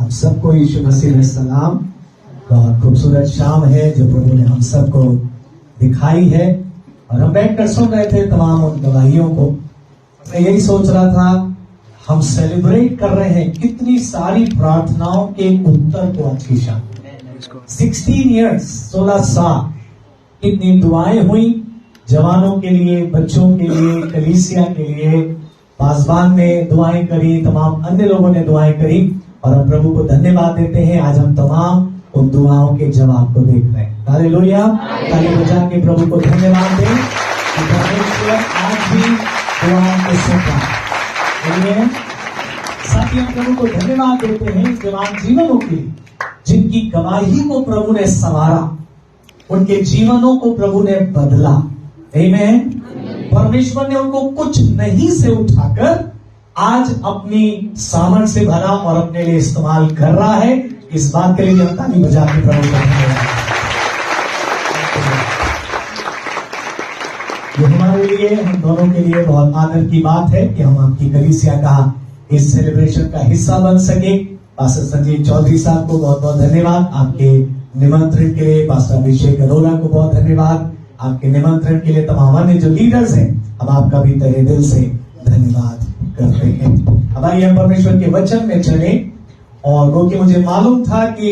आप सबको यीशु मसीह में सलाम। बहुत खूबसूरत शाम है जो प्रभु ने हम सबको दिखाई है और हम बैठकर सुन रहे थे तमाम उन गवाहियों को। मैं यही सोच रहा था, हम सेलिब्रेट कर रहे हैं कितनी सारी प्रार्थनाओं के उत्तर को आज की शाम। 16 इयर्स, 16 साल, कितनी दुआएं हुई जवानों के लिए, बच्चों के लिए, कलीसिया के लिए, पासवान ने दुआएं करी, तमाम अन्य लोगों ने दुआएं करी और हम प्रभु को धन्यवाद देते हैं। आज हम तमाम उन दुआओं के जवाब को देख रहे हैं। हालेलुया, ताली बजा के प्रभु को धन्यवाद दें कि परमेश्वर आज भी दुआओं को सुन रहा है। साथ ही हम प्रभु को धन्यवाद देते हैं जवान जीवनों के लिए, जिनकी गवाही को प्रभु ने संवारा, उनके जीवनों को प्रभु ने बदला। आमीन। परमेश्वर ने उनको कुछ नहीं से उठाकर आज अपनी सामर्थ से भरा और अपने लिए इस्तेमाल कर रहा है। इस बात के लिए जनता नहीं बजा के प्रभु का धन्यवाद। ये हमारे लिए, हम दोनों के लिए बहुत आदर की बात है कि हम आपकी कलीसिया का इस सेलिब्रेशन का हिस्सा बन सके। पास्टर संजीव चौधरी साहब को बहुत बहुत धन्यवाद आपके निमंत्रण के लिए। पास्टर अभिषेक अरोड़ा को बहुत धन्यवाद आपके निमंत्रण के लिए। तमाम अन्य जो लीडर्स हैं, हम आपका भी तहे दिल से धन्यवाद करते हैं। अब आइए हम परमेश्वर के वचन में चले। और वो कि मुझे मालूम था कि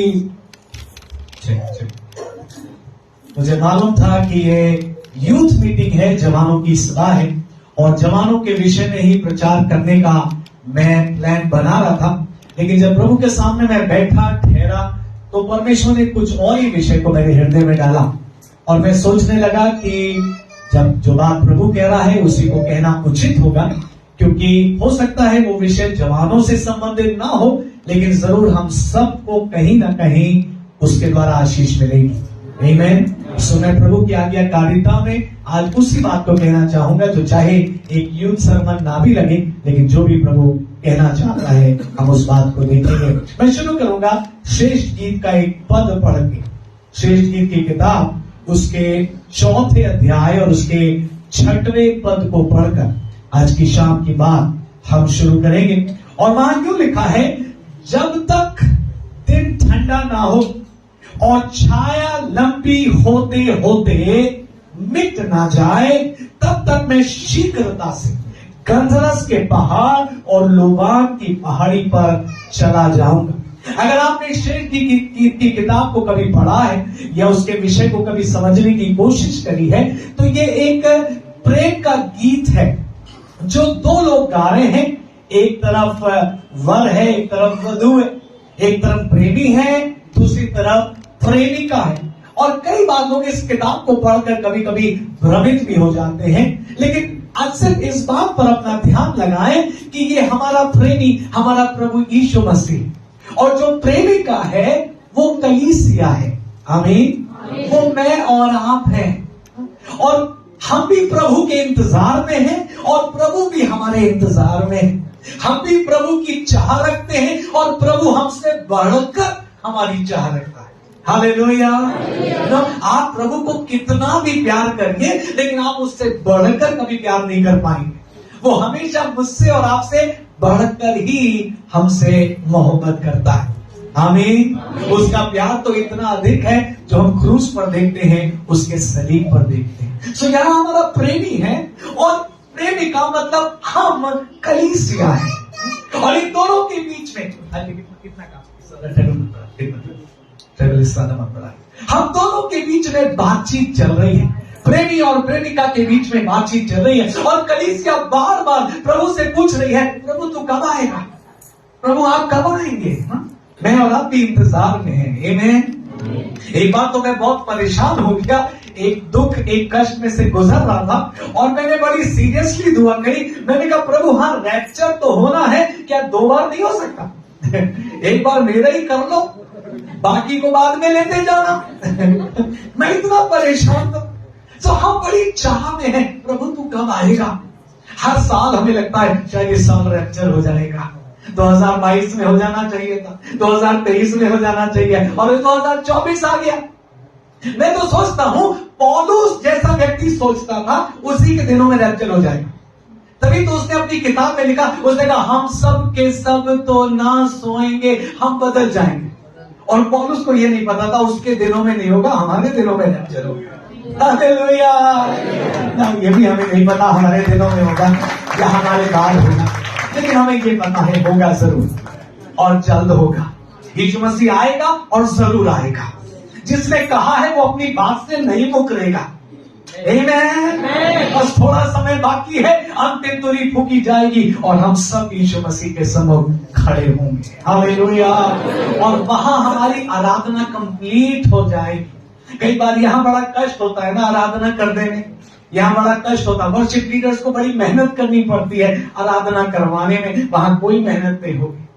ये यूथ मीटिंग है, जवानों की सभा है और जवानों के विषय में ही प्रचार करने का मैं प्लान बना रहा था। लेकिन जब प्रभु के सामने मैं बैठा ठहरा तो परमेश्वर ने कुछ और ही विषय को मेरे हृदय में डाला और मैं सोचने लगा कि जब जो बात प्रभु कह रहा है उसी को कहना उचित होगा, क्योंकि हो सकता है वो विषय जवानों से संबंधित ना हो, लेकिन जरूर हम सबको कहीं ना कहीं उसके द्वारा आशीष मिलेगी। आमीन। सो मैं प्रभु की आज्ञाकारिता में आज उसी बात को कहना चाहूंगा, जो चाहे एक यूथ सरमन ना भी लगे, लेकिन जो भी प्रभु कहना चाहता है हम उस बात को देखेंगे। मैं शुरू करूंगा श्रेष्ठ गीत का एक पद पढ़ के। श्रेष्ठ गीत की किताब उसके 4थे अध्याय और उसके 6वें पद को पढ़कर आज की शाम की बात हम शुरू करेंगे। और वहां यूं लिखा है, जब तक दिन ठंडा ना हो और छाया लंबी होते होते मिट ना जाए, तब तक मैं शीघ्रता से गंधरस के पहाड़ और लोबान की पहाड़ी पर चला जाऊंगा। अगर आपने श्रेष्ठ की किताब को कभी पढ़ा है या उसके विषय को कभी समझने की कोशिश करी है, तो ये एक प्रेम का गीत है जो 2 लोग गा रहे हैं। एक तरफ वर है, एक तरफ वधू है, एक तरफ प्रेमी है, दूसरी तरफ प्रेमिका है। और कई बार लोग इस किताब को पढ़कर कभी कभी भ्रमित भी हो जाते हैं, लेकिन आज सिर्फ इस बात पर अपना ध्यान लगाएं कि ये हमारा प्रेमी, हमारा प्रभु यीशु मसीह, और जो प्रेमिका है वो कलीसिया है। आमीन। वो मैं और आप हैं और हम भी प्रभु के इंतजार में हैं और प्रभु भी हमारे इंतजार में है। हम भी प्रभु की चाह रखते हैं और प्रभु हमसे बढ़कर हमारी चाह रखता है। हालेलुया। आप प्रभु को कितना भी प्यार करिए, लेकिन आप उससे बढ़कर कभी प्यार नहीं कर पाएंगे। वो हमेशा मुझसे और आपसे बढ़कर ही हमसे मोहब्बत करता है। आमीन। उसका प्यार तो इतना अधिक है जो हम क्रूस पर देखते हैं, उसके सलीब पर देखते हैं। सो यहाँ हमारा प्रेमी है और प्रेमिका मतलब हम कलीसिया है। और इन दोनों के बीच में कितना हम दोनों के बीच में बातचीत चल रही है। प्रेमी और प्रेमिका के बीच में बातचीत चल रही है और कलीसिया बार बार प्रभु से पूछ रही है, प्रभु तू कब आएगा, प्रभु आप कब आएंगे। मैं और आप भी इंतजार में हैं। आमीन। एक बार तो मैं बहुत परेशान हो गया, एक दुख एक कष्ट में से गुजर रहा था और मैंने बड़ी सीरियसली दुआ करी। मैंने कहा, प्रभु हाँ रैप्चर तो होना है, क्या 2 बार नहीं हो सकता? एक बार मेरा ही कर लो, बाकी को बाद में लेते जाना। मैं इतना परेशान था। तो हम बड़ी चाह में हैं, प्रभु तू कब आएगा। हर साल हमें लगता है शायद इस साल रैप्चर हो जाएगा, 2022 में हो जाना चाहिए था, 2023 में हो जाना चाहिए, और 2024 आ गया। मैं तो सोचता हूं पौलुस जैसा व्यक्ति सोचता था उसी के दिनों में रैप्चर हो जाएगा। तभी तो उसने अपनी किताब में लिखा, उसने कहा हम सब के सब तो ना सोएंगे, हम बदल जाएंगे। और पौलुस को ये नहीं पता था उसके दिनों में नहीं होगा, हमारे दिनों में रैप्चर होगा। हालेलुया। ये भी हमें नहीं पता हमारे दिनों में होगा या हमारे बाद होगा, लेकिन हमें ये पता है होगा जरूर और जल्द होगा। यीशु मसीह आएगा और जरूर आएगा। जिसने कहा है वो अपनी बात से नहीं मुकरेगा। आमीन। बस थोड़ा समय बाकी है, अंतिम तुरी फूकी जाएगी और हम सब यीशु मसीह के सम्मुख खड़े होंगे। हालेलुया। और वहां हमारी आराधना कंप्लीट हो जाएगी। कई बार यहाँ बड़ा कष्ट होता है ना आराधना करने में, यहाँ बड़ा कष्ट होता है। वर्शिप लीडर्स को बड़ी मेहनत करनी पड़ती है आराधना करवाने में, वहां कोई मेहनत नहीं होगी,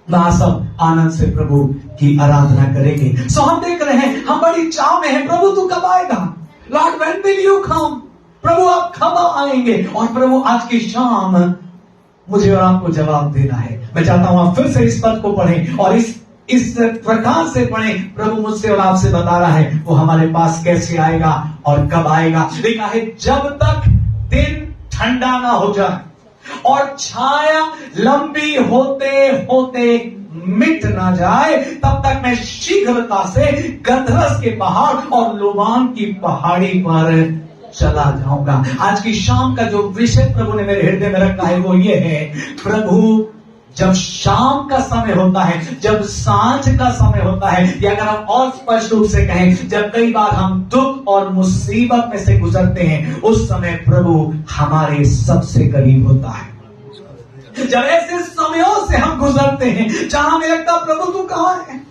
वहां सब आनंद से प्रभु की आराधना करेंगे। सो हम देख रहे हैं, हम बड़ी चाव में हैं, प्रभु तू कब आएगा? Lord when will you come? प्रभु आप कब आएंगे? और प्रभु आज की शाम मुझे और आपको जवाब देना है। मैं चाहता हूं आप फिर से इस पद को पढ़ें और इस प्रकार से पढ़ें। प्रभु मुझसे और आपसे बता रहा है वो हमारे पास कैसे आएगा और कब आएगा। लिखा है जब तक दिन ठंडा ना हो जाए और छाया लंबी होते होते मिट ना जाए, तब तक मैं शीघ्रता से गंधरस के पहाड़ और लोबान की पहाड़ी पर चला जाऊंगा। आज की शाम का जो विषय प्रभु ने मेरे हृदय में रखा है वो ये है, प्रभु जब शाम का समय होता है, जब सांझ का समय होता है, या अगर हम और स्पष्ट रूप से कहें जब कई बार हम दुख और मुसीबत में से गुजरते हैं, उस समय प्रभु हमारे सबसे करीब होता है। जब ऐसे समयों से हम गुजरते हैं जहां हमें लगता प्रभु तू कहां है,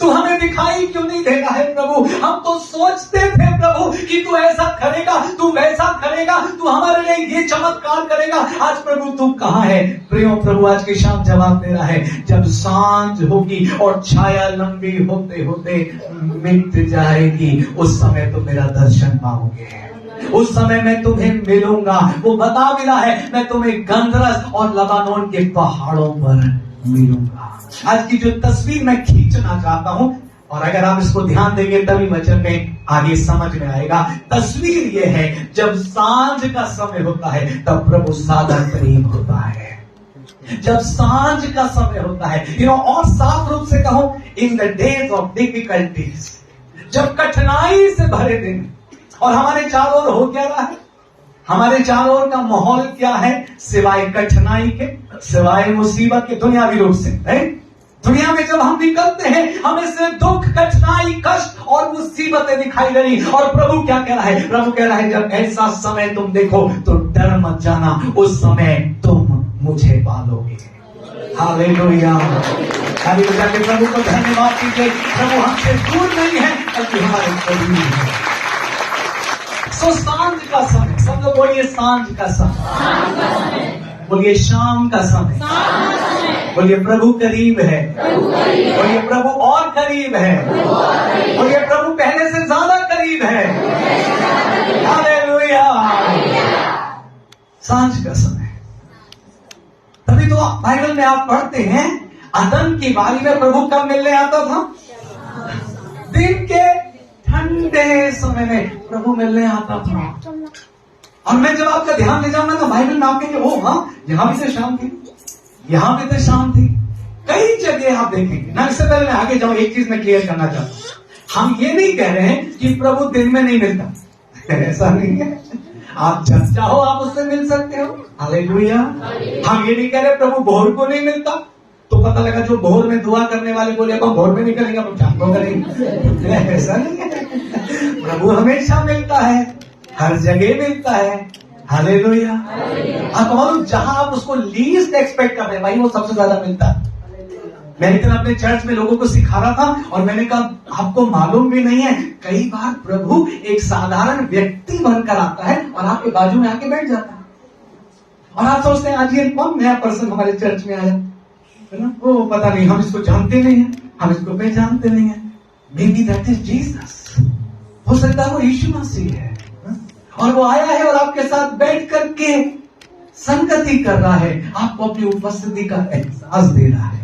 तू हमें दिखाई क्यों नहीं दे रहा है प्रभु? हम तो सोचते थे प्रभु कि तू ऐसा करेगा, तू वैसा करेगा, तू हमारे लिए ये चमत्कार करेगा। आज प्रभु तू कहां है? प्रियो प्रभु आज की शाम जवाब दे रहा है, जब सांझ होगी और छाया लंबी होते होते मिट जाएगी, उस समय तो मेरा दर्शन पाओगे, उस समय मैं तुम्हें मिलूंगा। वो बता भी रहा है मैं तुम्हें गंधरस और लबानोन के पहाड़ों पर मिलूंगा। आज की जो तस्वीर मैं खींचना चाहता हूं, और अगर आप इसको ध्यान देंगे तभी वचन में आगे समझ में आएगा। तस्वीर ये है जब सांझ का समय होता है तब प्रभु ज्यादा करीब होता है। जब सांझ का समय होता है, और साफ रूप से कहूं, in the days of difficulties, जब कठिनाई से भरे दिन, और हमारे चारों ओर हो क्या रहा है? हमारे चारों ओर का माहौल क्या है? सिवाय कठिनाई के, सिवाय मुसीबत के, दुनियावी रूप से, राइट? दुनिया में जब हम निकलते हैं हमें से दुख, कठिनाई, कष्ट और मुसीबतें दिखाई दे रही। और प्रभु क्या कह रहा है? प्रभु कह रहा है जब ऐसा समय तुम देखो तो डर मत जाना, उस समय तुम मुझे पालोगे। हालेलुया। हालेलुया के प्रभु को धन्यवाद दीजिए। प्रभु हमसे दूर नहीं है बल्कि हमारे करीब है। सो सांझ का समय, सब लोग बोलिए सांझ का समय, बोलिए शाम का समय, बोलिए प्रभु करीब है, बोलिए प्रभु और करीब है, बोलिए प्रभु पहले से ज्यादा करीब है। हालेलुया। सांझ का समय, तभी तो बाइबल में आप पढ़ते हैं आदम की बारी में प्रभु कब मिलने आता था? दिन के ठंडे समय में प्रभु मिलने आता था। और मैं जब आपका ध्यान ले जाऊंगा तो बाइबल में आप कहेंगे ओ हाँ, यहां भी तो शाम थी, यहां भी तो शाम थी। कई जगह आप देखेंगे ना। इससे पहले मैं आगे जाऊं, एक चीज मैं क्लियर करना चाहता हूं। हम ये नहीं कह रहे हैं कि प्रभु दिन में नहीं मिलता, ऐसा नहीं है। आप जब चाहो आप उससे मिल सकते हो। हालेलुया। हम ये नहीं कह रहे प्रभु भोर को नहीं मिलता, तो पता लगा जो भोर में दुआ करने वाले बोले अब हम भोर में नहीं करेंगे, हम शाम को करेंगे, ऐसा नहीं है। प्रभु हमेशा मिलता है, हर जगह मिलता है। हालेलुया। आप मालूम जहां आप उसको लीस्ट एक्सपेक्ट कर रहे हैं, भाई वो सबसे ज्यादा मिलता है। मैं एक दिन अपने चर्च में लोगों को सिखा रहा था और मैंने कहा आपको मालूम भी नहीं है, कई बार प्रभु एक साधारण व्यक्ति बनकर आता है और आपके बाजू में आके बैठ जाता है। और आप सोचते हैं आज ये कौन नया पर्सन हमारे चर्च में आया है ना, वो पता नहीं, हम इसको जानते नहीं है, हम इसको पहचानते नहीं है। May be that is Jesus. हो सकता है वो यीशु मसीह है और वो आया है और आपके साथ बैठ करके संगति कर रहा है, आपको अपनी उपस्थिति का एहसास दे रहा है।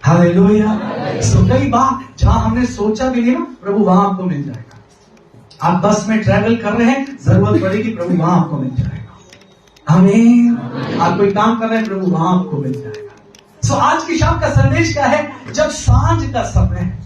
हालेलुया। सो कई बार जहां हमने सोचा भी नहीं ना, प्रभु वहां आपको मिल जाएगा। आप बस में ट्रैवल कर रहे हैं, जरूरत पड़ेगी प्रभु वहां आपको मिल जाएगा। आमीन। आप कोई काम कर रहे हैं, प्रभु वहां आपको मिल जाएगा। सो आज की शाम का संदेश क्या है? जब सांझ का समय है,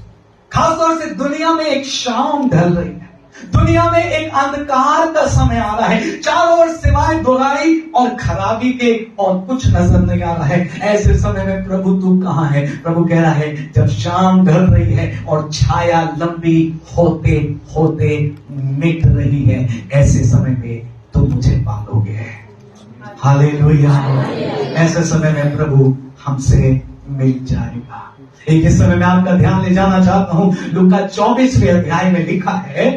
खासतौर से दुनिया में एक शाम ढल रही है, दुनिया में एक अंधकार का समय आ रहा है, चारों ओर सिवाय बुराई और खराबी के और कुछ नजर नहीं आ रहा है। ऐसे समय में प्रभु तू कहां है? प्रभु कह रहा है जब शाम ढल रही है और छाया लंबी होते होते मिट रही है, ऐसे समय में तुम मुझे पालोगे। हालेलुया। ऐसे समय में प्रभु हमसे मिल जाएगा। एक इस समय में आपका ध्यान ले जाना चाहता हूं, लूका 24वें अध्याय में लिखा है,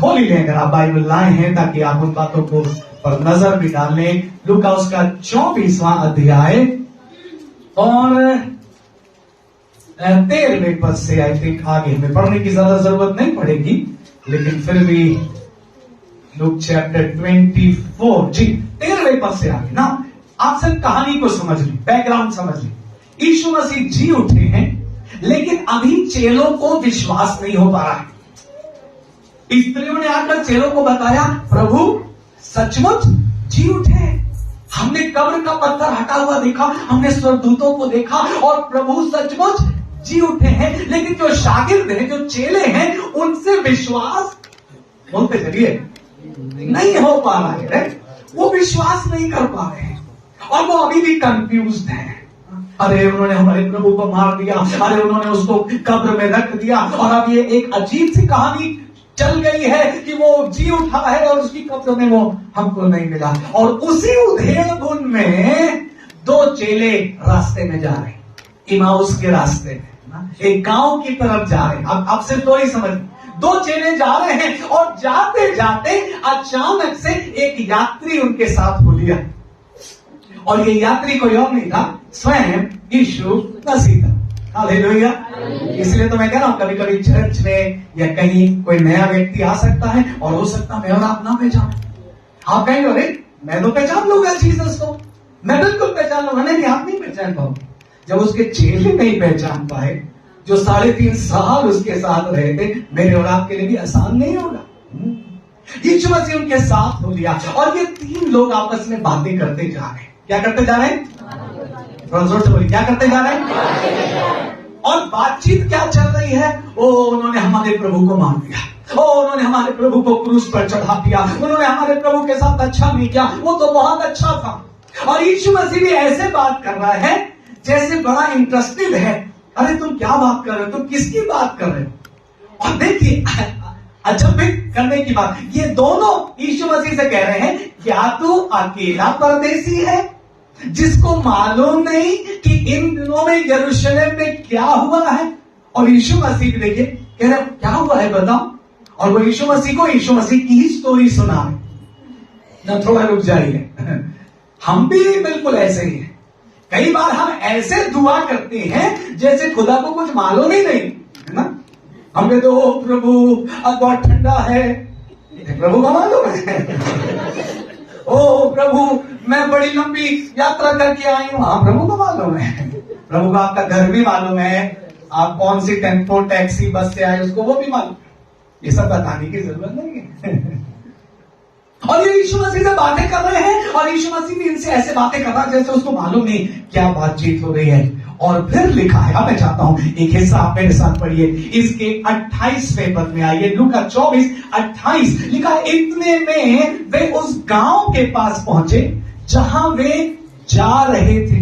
खोल ही लें अगर आप बाइबल लाए हैं, ताकि आप उन बातों को पर नजर भी डाल लें। लूका उसका 24वां अध्याय और 13वें पद से आई थिंक आगे हमें पढ़ने की ज्यादा जरूरत नहीं पड़ेगी, लेकिन फिर भी लूक चैप्टर 24 जी 13वें पद से आगे ना, आप सब कहानी को समझ ली, बैकग्राउंड समझ ली। यीशु मसीह जी उठे हैं, लेकिन अभी चेलों को विश्वास नहीं हो पा रहा है। स्त्रियों ने आकर चेलों को बताया, प्रभु सचमुच जी उठे, हमने कब्र का पत्थर हटा हुआ देखा, हमने स्वर्गदूतों को देखा और प्रभु सचमुच जी उठे हैं। लेकिन जो शागिर्द हैं, जो चेले हैं, उनसे विश्वास, बोलते चलिए, नहीं हो पा रहा है। वो विश्वास नहीं कर पा रहे हैं और वो अभी भी कंफ्यूज्ड हैं। अरे उन्होंने हमारे प्रभु को मार दिया, अरे उन्होंने उसको कब्र में रख दिया, और अब ये एक अजीब सी कहानी चल गई है कि वो जी उठा है और उसकी कब्र में वो हमको नहीं मिला। और उसी उधेड़-बुन में दो चेले रास्ते में जा रहे हैं, इमाउस के रास्ते में, एक गांव की तरफ जा रहे हैं। अब आपसे तो ही समझ, दो चेले जा रहे हैं और जाते जाते अचानक से एक यात्री उनके साथ हो लिया, और ये यात्री कोई और नहीं था, स्वयं यीशु मसीह था। हालेलुया। इसलिए तो मैं कह रहा हूं, कभी कभी चर्च में या कहीं कोई नया व्यक्ति आ सकता है और हो सकता है मैं और आप ना पहचान। आप कहेंगे अरे मैं तो पहचान लूंगा जीसस को, मैं बिल्कुल पहचान लूंगा। नहीं, आप नहीं पहचान पाओगे। जब उसके चेले नहीं पहचान पाए, जो 3.5 साल उसके साथ रहे थे, मेरे और आपके लिए भी आसान नहीं होगा। यीशु मसीह उनके साथ हो लिया और ये 3 लोग आपस में बातें करते जा रहे हैं। क्या करते जा रहे हैं? जोर से बोलिए, क्या करते जा रहे हैं? और बातचीत क्या चल रही है? ओ उन्होंने हमारे प्रभु को मार दिया, ओ उन्होंने हमारे प्रभु को क्रूस पर चढ़ा दिया, उन्होंने हमारे प्रभु के साथ अच्छा नहीं किया, वो तो बहुत अच्छा था। और यीशु मसीह भी ऐसे बात कर रहा है जैसे बड़ा इंटरेस्टेड है। अरे तुम क्या बात कर रहे हो, तुम किसकी बात कर रहे हो? और देखिए अजब करने की बात, ये दोनों यीशु मसीह से कह रहे हैं, क्या तू अकेला परदेसी है जिसको मालूम नहीं कि इन दिनों में यरूशलेम में क्या हुआ है? और यीशु मसीह भी देखिए कह रहे क्या हुआ है बताओ, और वो यीशु मसीह की ही स्टोरी सुना रहे ना। थोड़ा रुक जाइए, हम भी बिल्कुल ऐसे ही हैं। कई बार हम ऐसे दुआ करते हैं जैसे खुदा को कुछ मालूम ही नहीं है ना। हम कहते ओ प्रभु अब बहुत ठंडा है, प्रभु को मालूम है। ओ प्रभु मैं बड़ी लंबी यात्रा करके आई हूं, हाँ प्रभु को मालूम है। प्रभु को आपका घर भी मालूम है, आप कौन सी टेम्पो टैक्सी बस से आए उसको वो भी मालूम। ये सब बताने की जरूरत नहीं है। और ये यीशु मसीह से बातें कर रहे हैं और यीशु मसीह भी इनसे ऐसे बातें कर रहा है जैसे उसको मालूम नहीं क्या बातचीत हो रही है। और फिर लिखा है, अब मैं चाहता हूं एक हिस्सा आप मेरे साथ पढ़िए, इसके 28वें पद में आइए। लूका 24:28 लिखा है, इतने में वे उस गांव के पास पहुंचे जहां वे जा रहे थे,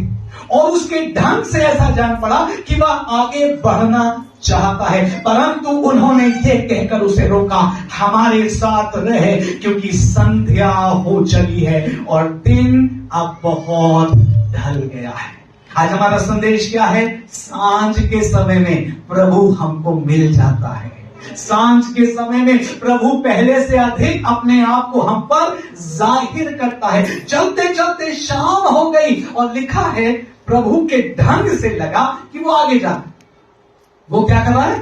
और उसके ढंग से ऐसा जान पड़ा कि वह आगे बढ़ना चाहता है, परंतु उन्होंने ये कहकर उसे रोका, हमारे साथ रहे क्योंकि संध्या हो चली है और दिन अब बहुत ढल गया है। आज हमारा संदेश क्या है? सांझ के समय में प्रभु हमको मिल जाता है। सांझ के समय में प्रभु पहले से अधिक अपने आप को हम पर जाहिर करता है। चलते चलते शाम हो गई और लिखा है प्रभु के ढंग से लगा कि वो आगे जा, वो क्या कर रहा है?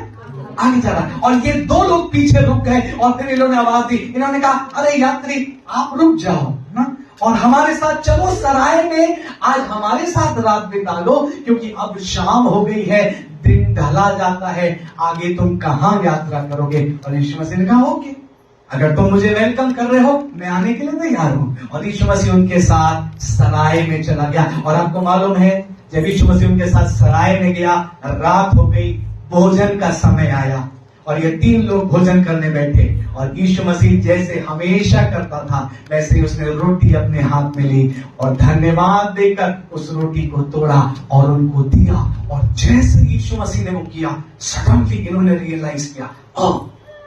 आगे जा रहा है। और ये 2 लोग पीछे रुक गए और फिर इन्होंने आवाज दी, इन्होंने कहा अरे यात्री आप रुक जाओ ना, और हमारे साथ चलो सराय में, आज हमारे साथ रात बिता लो क्योंकि अब शाम हो गई है, दिन ढला जाता है, आगे तुम कहां यात्रा करोगे? और यीशु मसीह ने कहा ओके, अगर तुम मुझे वेलकम कर रहे हो, मैं आने के लिए तैयार हूं। और यीशु मसीह उनके साथ सराय में चला गया। और आपको मालूम है, जब यीशु मसीह उनके साथ सराय में गया, रात हो गई, भोजन का समय आया और ये 3 लोग भोजन करने बैठे। और यीशु मसीह जैसे हमेशा करता था, वैसे ही उसने रोटी अपने हाथ में ली और धन्यवाद देकर उस रोटी को तोड़ा और उनको दिया। और जैसे यीशु मसीह ने वो किया, सडनली इन्होंने रियलाइज किया,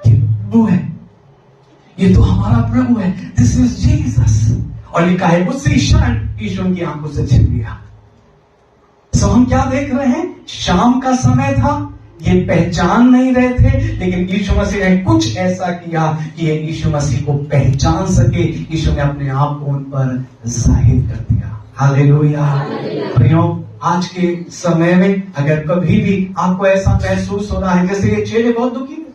ये प्रभु है, ये तो हमारा प्रभु है, दिस इज जीसस। और लिखा है उसी क्षण यीशु उनकी आंखों से छिप गया। सो हम क्या देख रहे हैं? शाम का समय था, ये पहचान नहीं रहे थे, लेकिन यीशु मसीह ने कुछ ऐसा किया कि ये यीशु मसीह को पहचान सके। यीशु ने अपने आप को उन पर जाहिर कर दिया। हालेलुया। प्रियो, आज के समय में अगर कभी भी आपको ऐसा महसूस हो रहा है जैसे ये चेले बहुत दुखी थे,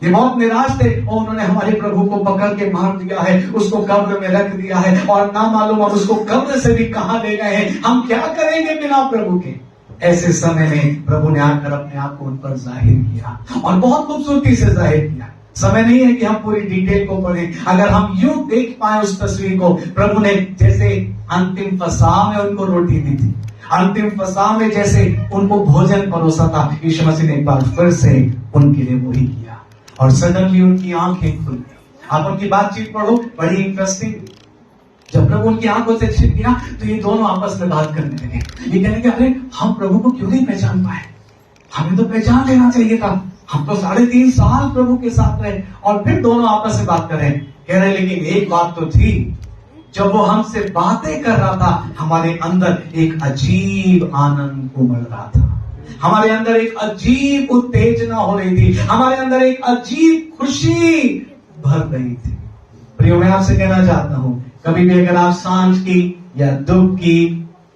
ये बहुत निराश थे, और उन्होंने हमारे प्रभु को पकड़ के मार दिया है, उसको कब्र में रख दिया है, और ना मालूम अब उसको कब्र से भी कहां ले गए हैं, हम क्या करेंगे बिना प्रभु के? ऐसे समय में प्रभु ने आकर अपने आप को उन पर जाहिर किया और बहुत खूबसूरती से जाहिर किया। समय नहीं है कि हम पूरी डिटेल को पढ़ें। अगर हम यूं देख पाए उस तस्वीर को, प्रभु ने जैसे अंतिम फसाह में उनको रोटी दी थी, अंतिम फसाह में जैसे उनको भोजन परोसा था, यीशु मसीह ने एक बार फिर से उनके लिए वही किया और सडनली उनकी आंखें खुल गई। आप उनकी बातचीत पढ़ो, बड़ी इंटरेस्टिंग। जब प्रभु उनकी आंखों से छिप गया तो ये दोनों आपस में बात करने लगे। ये कहने लगे, अरे हम प्रभु को क्यों नहीं पहचान पाए, हमें तो पहचान लेना चाहिए था, हम तो 3.5 साल प्रभु के साथ रहे। और फिर दोनों आपस में बात कर रहे हैं, कह रहे लेकिन एक बात तो थी, जब वो हमसे बातें कर रहा था, हमारे अंदर एक अजीब आनंद उमड़ रहा था, हमारे अंदर एक अजीब उत्तेजना हो रही थी, हमारे अंदर एक अजीब खुशी भर रही थी। प्रियो, मैं आपसे कहना चाहता हूं, कभी भी अगर आप सांझ की या दुख की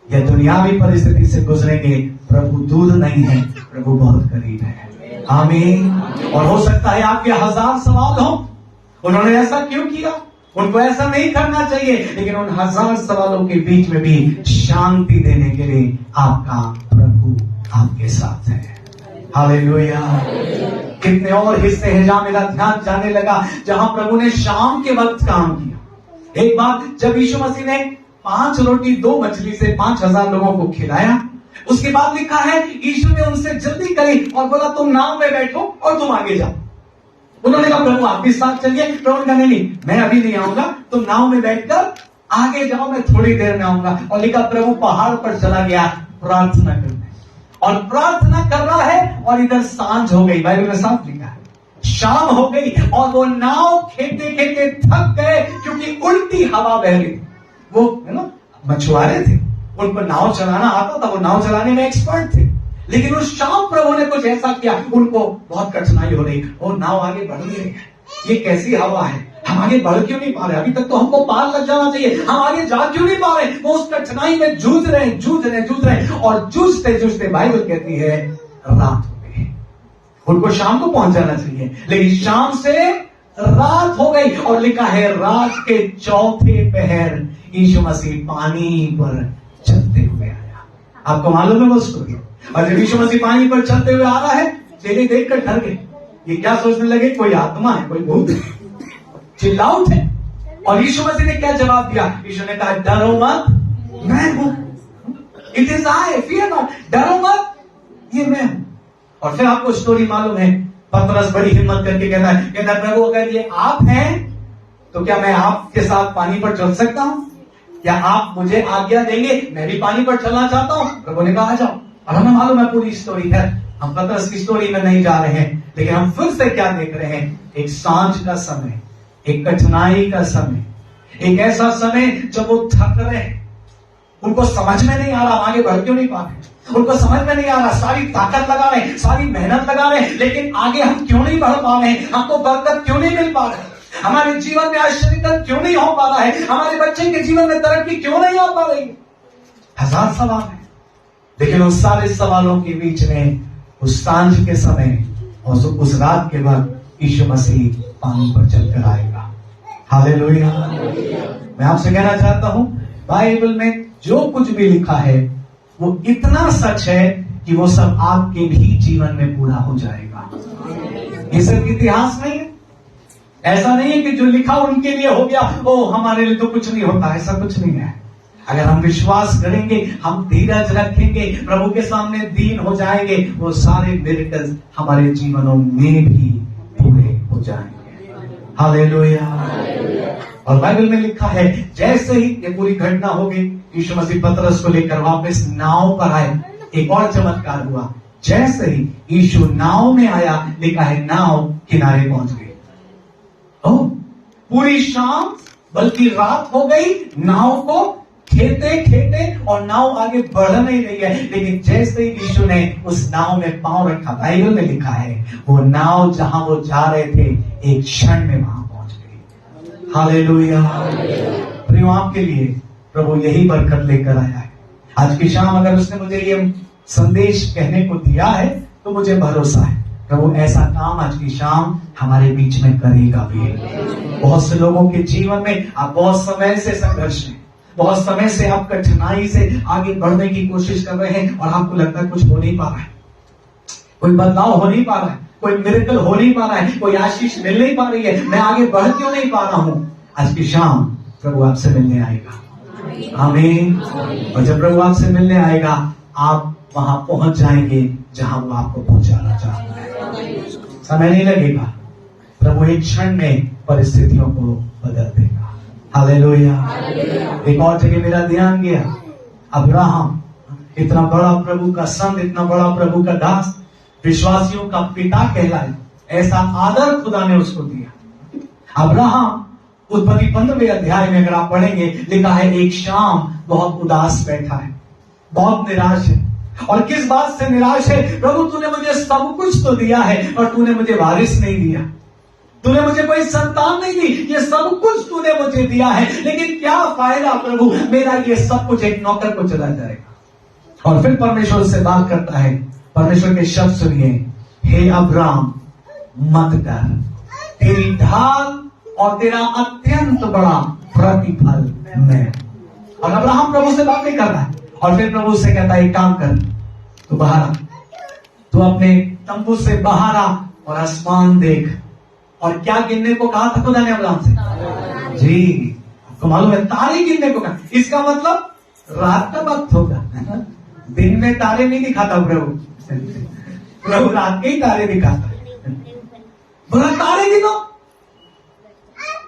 या दुनियावी परिस्थिति से गुजरेंगे, प्रभु दूर नहीं है, प्रभु बहुत करीब है। आमीन। और हो सकता है आपके 1000 सवाल हो, उन्होंने ऐसा क्यों किया, उनको ऐसा नहीं करना चाहिए, लेकिन उन 1000 सवालों के बीच में भी शांति देने के लिए आपका प्रभु आपके साथ है। हालेलुया। कितने और हिस्से हैं जहां मेरा ध्यान जाने लगा, जहां प्रभु ने शाम के वक्त काम किया। एक बार जब यीशु मसीह ने 5 रोटी 2 मछली से 5000 लोगों को खिलाया, उसके बाद लिखा है यीशु ने उनसे जल्दी करी और बोला, तुम नाव में बैठो और तुम आगे जाओ। उन्होंने कहा, प्रभु आप भी साथ चलिए। प्रभु ने नहीं, मैं अभी नहीं आऊंगा, तुम नाव में बैठकर आगे जाओ, मैं थोड़ी देर में आऊंगा। और लिखा प्रभु पहाड़ पर चला गया प्रार्थना करने, और प्रार्थना कर रहा है और इधर सांझ हो गई। बाइबल में साफ लिखा है शाम हो गई और वो नाव खेते खेते थक गए, क्योंकि उल्टी हवा बह रही। वो है ना, मछुआरे थे, उनको नाव चलाना आता था, वो नाव चलाने में एक्सपर्ट थे, लेकिन उस शाम प्रभु ने कुछ ऐसा किया, उनको बहुत कठिनाई हो रही, वो नाव आगे बढ़ नहीं रही है। ये कैसी हवा है, हम आगे बढ़ क्यों नहीं पा रहे, अभी तक तो हमको पार लग जाना चाहिए, हम आगे जा क्यों नहीं पा रहे। वो उस कठिनाई में जूझ रहे और जूझते जूझते बाइबल कहती है रात हो गई। उनको शाम को पहुंच जाना चाहिए, लेकिन शाम से रात हो गई। और लिखा है रात के 4थे पहर यीशु मसीह पानी पर चलते हुए आया। आपको मालूम है वो स्टोरी। और जब यीशु मसीह पानी पर चलते हुए आ रहा है, चेले देखकर डर गए, ये क्या सोचने लगे, कोई आत्मा है, कोई भूत है, चिल्ला उठे। और यीशु मसीह ने क्या जवाब दिया? यीशु ने कहा, डरो मत, मैं हूं, it is I, fear not, डरो मत, ये मैं हूं। और फिर आपको स्टोरी मालूम है, पतरस बड़ी हिम्मत करके कहता है, प्रभु अगर ये आप हैं तो क्या मैं आपके साथ पानी पर चल सकता हूं? क्या आप मुझे आज्ञा देंगे, मैं भी पानी पर चलना चाहता हूं। प्रभु ने कहा आ जाओ। और हमें मालूम है पूरी स्टोरी है, हम पतरस की स्टोरी में नहीं जा रहे हैं, लेकिन हम फिर से क्या देख रहे हैं, एक सांझ का समय, एक कठिनाई का समय, एक ऐसा समय जब वो थक रहे हैं, उनको समझ में नहीं आ रहा आगे बढ़ क्यों नहीं पा रहे, उनको समझ में नहीं आ रहा, सारी ताकत लगा रहे हैं, सारी मेहनत लगा रहे हैं, लेकिन आगे हम क्यों नहीं बढ़ पा रहे हैं, हमको बरकत क्यों नहीं मिल पा रहा है, हमारे जीवन में आश्चर्य क्यों नहीं हो पा रहा है, हमारे बच्चे के जीवन में तरक्की क्यों नहीं आ पा रही। 1000 सवाल है, लेकिन उन सारे सवालों के बीच में उस सांझ के समय और उस रात के बाद यीशु मसीह पानी पर चलकर आएगा। हालेलुया। मैं आपसे कहना चाहता हूं, बाइबल में जो कुछ भी लिखा है वो इतना सच है कि वो सब आपके भी जीवन में पूरा हो जाएगा। ये सिर्फ इतिहास नहीं है, ऐसा नहीं है कि जो लिखा उनके लिए हो गया, ओ हमारे लिए तो कुछ नहीं होता, ऐसा कुछ नहीं है। अगर हम विश्वास करेंगे, हम धीरज रखेंगे, प्रभु के सामने दीन हो जाएंगे, वो सारे मिरेकल्स हमारे जीवनों में भी पूरे हो जाएंगे। हालेलुया। और बाइबल में लिखा है, जैसे ही ये पूरी घटना हो गई, यीशु मसीह पतरस को लेकर वापस नाव पर आए, एक और चमत्कार हुआ। जैसे ही यीशु नाव में आया, लिखा है नाव किनारे पहुंच गई। पूरी शाम बल्कि रात हो गई, नाव को खेते खेते, और नाव आगे बढ़ नहीं रही है। लेकिन जैसे ही यीशु ने उस नाव में पांव रखा, बाइबल में लिखा है वो नाव जहां वो जा रहे थे, एक क्षण में वहां पहुंच गई। हालेलुया। प्रियो, आपके लिए प्रभु यही बरकत लेकर आया है। आज की शाम अगर उसने मुझे ये संदेश कहने को दिया है, तो मुझे भरोसा है प्रभु ऐसा काम आज की शाम हमारे बीच में करेगा भी। बहुत से लोगों के जीवन में आप बहुत समय से संघर्ष में, बहुत समय से आप कठिनाई से आगे बढ़ने की कोशिश कर रहे हैं, और आपको लगता है कुछ हो नहीं पा रहा है, कोई बदलाव हो नहीं पा रहा है, कोई मिरेकल हो नहीं पा रहा है, कोई आशीष मिल नहीं पा रही है, मैं आगे बढ़ क्यों नहीं पा रहा हूं। आज की शाम प्रभु आपसे मिलने आएगा। आमीन। और जब प्रभु आपसे मिलने आएगा, आप वहां पहुंच जाएंगे जहां वो आपको पहुंचाना चाहता है। समय नहीं लगेगा, प्रभु एक क्षण में परिस्थितियों को बदल देगा। हालेलुया। एक और जगह मेरा ध्यान गया, अब्राहम इतना बड़ा प्रभु का संत, इतना बड़ा प्रभु का दास, विश्वासियों का पिता कहलाए, ऐसा आदर खुदा ने उसको दिया। अब्राहम उत्पत्ति 15वें अध्याय में अगर आप पढ़ेंगे, लिखा है एक शाम बहुत उदास बैठा है, बहुत निराश है। और किस बात से निराश है? प्रभु तूने मुझे सब कुछ तो दिया है, और तूने मुझे वारिस नहीं दिया, तूने मुझे कोई संतान नहीं दी, ये सब कुछ तूने मुझे दिया है, लेकिन क्या फायदा प्रभु, मेरा ये सब कुछ एक नौकर को चला जाएगा। और फिर परमेश्वर से बात करता है, परमेश्वर के शब्द सुनिए, हे अब्राम मत डर, तेरी ढाल और तेरा अत्यंत बड़ा प्रतिफल मैं। और अब्राहम प्रभु से बात नहीं कर रहा है, और फिर प्रभु से कहता है एक काम कर, तू बाहर आ, तू अपने तंबू से बाहर आ और आसमान देख। और क्या गिनने को कहा था खुदा ने अब्राहम से? जी, आपको मालूम है तारे गिनने को कहा। इसका मतलब रात का वक्त होगा, दिन में तारे नहीं दिखाता प्रभु, प्रभु रात के ही तारे दिखाता। बोला तारे गिनो,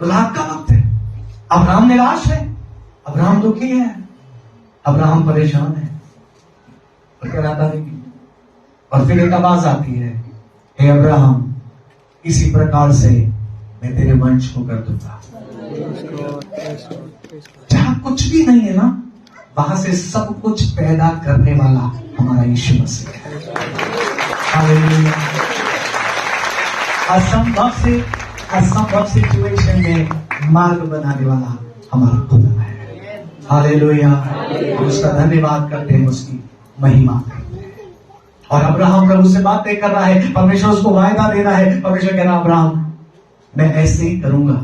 रात का वक्त है। अब्राहम निराश है, अब्राहम दुखी है, अब्राहम परेशान है, और क्या आता है। और फिर एक आवाज आती है, हे अब्राहम इसी प्रकार से मैं तेरे वंश को कर दूंगा। जहां कुछ भी नहीं है ना, वहां से सब कुछ पैदा करने वाला हमारा यीशु मसीह है। हालेलुया। असंभव सिचुएशन में मार्ग बनाने वाला हमारा खुदा है। हालेलुया। उसका धन्यवाद करते हैं, उसकी महिमा करते हैं। और अब्राहम प्रभु से बात नहीं कर रहा है, परमेश्वर उसको वायदा दे रहा है। परमेश्वर कह रहा है अब्राहम मैं ऐसे ही करूंगा,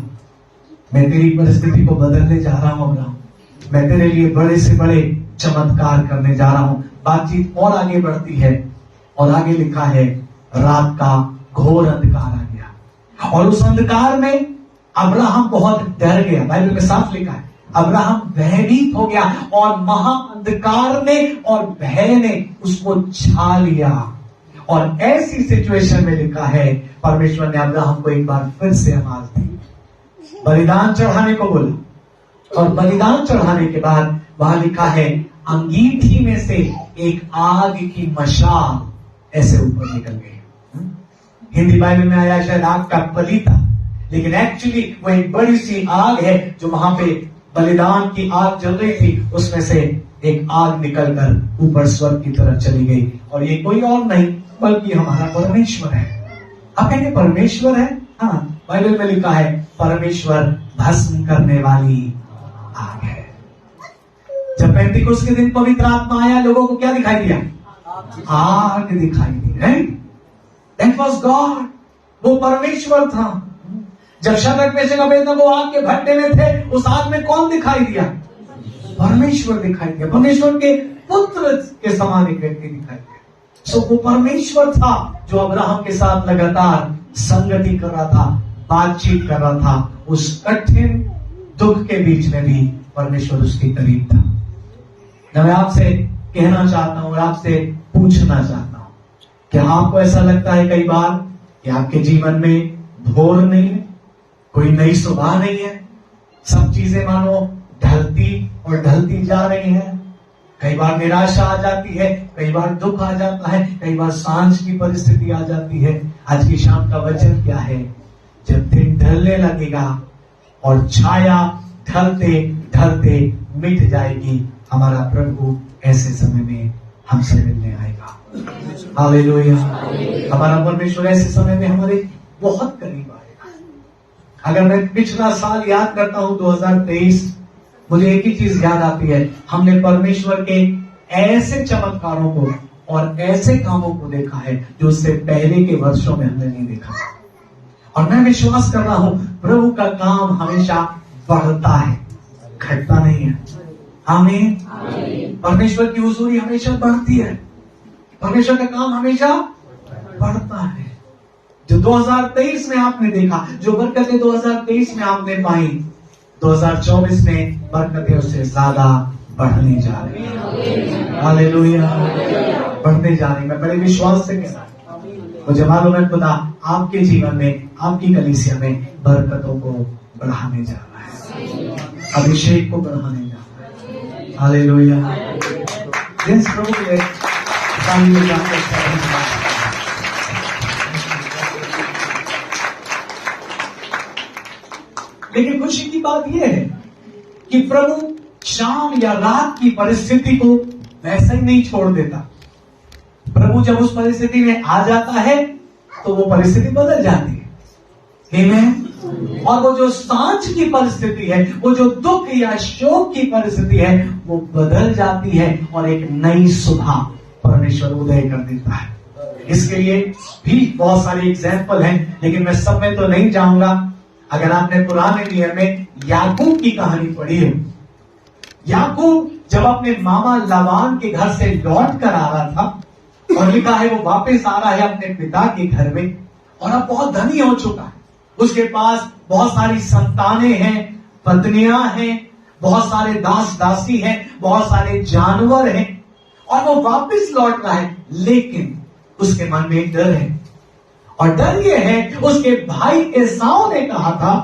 मैं तेरी परिस्थिति को बदलने जा रहा हूं अब्राहम, मैं तेरे लिए बड़े से बड़े चमत्कार करने जा रहा हूं। बातचीत और आगे बढ़ती है, और आगे लिखा है रात का घोर अंधकार आ गया, और उस अंधकार में अब्राहम बहुत डर गया। बाइबल में साफ लिखा है अब्राहम भयभीत हो गया, और महा अंधकार ने और भय ने उसको छा लिया। और ऐसी सिचुएशन में लिखा है परमेश्वर ने अब्राहम को एक बार फिर से आवाज दी, बलिदान चढ़ाने को बोला। और बलिदान चढ़ाने के बाद वहां लिखा है अंगीठी में से एक आग की मशाल ऐसे ऊपर निकल गई। हिंदी बाइबल में आया शायद आग का पलीता, लेकिन एक्चुअली वो एक बड़ी सी आग है जो वहां पे बलिदान की आग जल रही थी, उसमें से एक आग निकलकर ऊपर स्वर्ग की तरफ चली गई। और ये कोई और नहीं बल्कि हमारा परमेश्वर है। आप कहेंगे परमेश्वर है? हाँ, बाइबल में लिखा है परमेश्वर भस्म करने वाली आग है। जब पेंटिकोस्ट के दिन पवित्र आत्मा आया, लोगों को क्या दिखाई दिया? आग दिखाई दी। राइट, दैट वाज गॉड, वो परमेश्वर था। जब शद्रक मेशक अबेदनगो आग के भट्टे में थे, उस आग में कौन दिखाई दिया? परमेश्वर दिखाई दिया। परमेश्वर के पुत्र के समान एक व्यक्ति दिखाई दिया। सो वो परमेश्वर था जो अब्राहम के साथ लगातार संगति कर रहा था, बातचीत कर रहा था, उस कठिन दुख के बीच में भी परमेश्वर उसके करीब था। मैं आपसे कहना चाहता हूं और आपसे पूछना चाहता हूं, क्या आपको ऐसा लगता है कई बार कि आपके जीवन में भोर नहीं है, कोई नई सुबह नहीं है, सब चीजें मानो ढलती और ढलती जा रही हैं? कई बार निराशा आ जाती है, कई बार दुख आ जाता है, कई बार सांझ की परिस्थिति आ जाती है। आज की शाम का वचन क्या है? जब दिन ढलने लगेगा और छाया ढलते ढलते मिट जाएगी, हमारा प्रभु ऐसे समय में हमसे मिलने आएगा। हालेलुया। हमारा परमेश्वर ऐसे समय में हमारे बहुत करीब आएगा। अगर मैं पिछला साल याद करता हूं 2023, मुझे एक ही चीज याद आती है, हमने परमेश्वर के ऐसे चमत्कारों को और ऐसे कामों को देखा है जो उससे पहले के वर्षों में हमने नहीं देखा। और मैं विश्वास कर रहा हूं प्रभु का काम हमेशा बढ़ता है, घटता नहीं है। आमीन। परमेश्वर की हुजूरी हमेशा बढ़ती है, परमेश्वर का काम हमेशा बढ़ता है। जो 2023 में आपने देखा, जो बरकतें 2023 में आपने पाई, 2024 में बरकतें उससे ज्यादा बढ़ने जा रही है। हालेलुया। बढ़ते जा रही। मैं बड़े विश्वास से कह रहा हूं, मुझे मालूम है खुदा आपके जीवन में, आपकी कलीसिया में बरकतों को बढ़ाने जा रहा है, अभिषेक को बढ़ाने जा रहा है। हालेलुया। जिस प्रभु के लेकिन खुशी की बात यह है कि प्रभु शाम या रात की परिस्थिति को वैसा ही नहीं छोड़ देता। प्रभु जब उस परिस्थिति में आ जाता है तो वो परिस्थिति बदल जाती है। आमीन। और वो जो सांझ की परिस्थिति है, वो जो दुख या शोक की परिस्थिति है, वो बदल जाती है और एक नई सुबह परमेश्वर उदय कर देता है। इसके लिए भी बहुत सारे एग्जाम्पल हैं, लेकिन मैं सब में तो नहीं जाऊंगा। अगर आपने पुराने नियम में याकूब की कहानी पढ़ी है, याकूब जब अपने मामा लाबान के घर से लौट कर आ रहा था और लिखा है वो वापस आ रहा है अपने पिता के घर में, और अब बहुत धनी हो चुका है, उसके पास बहुत सारी संतानें हैं, पत्नियां हैं, बहुत सारे दास दासी हैं, बहुत सारे जानवर हैं, और वो वापस लौट रहा है। लेकिन उसके मन में एक डर है, और डर ये है, उसके भाई एसाव ने कहा था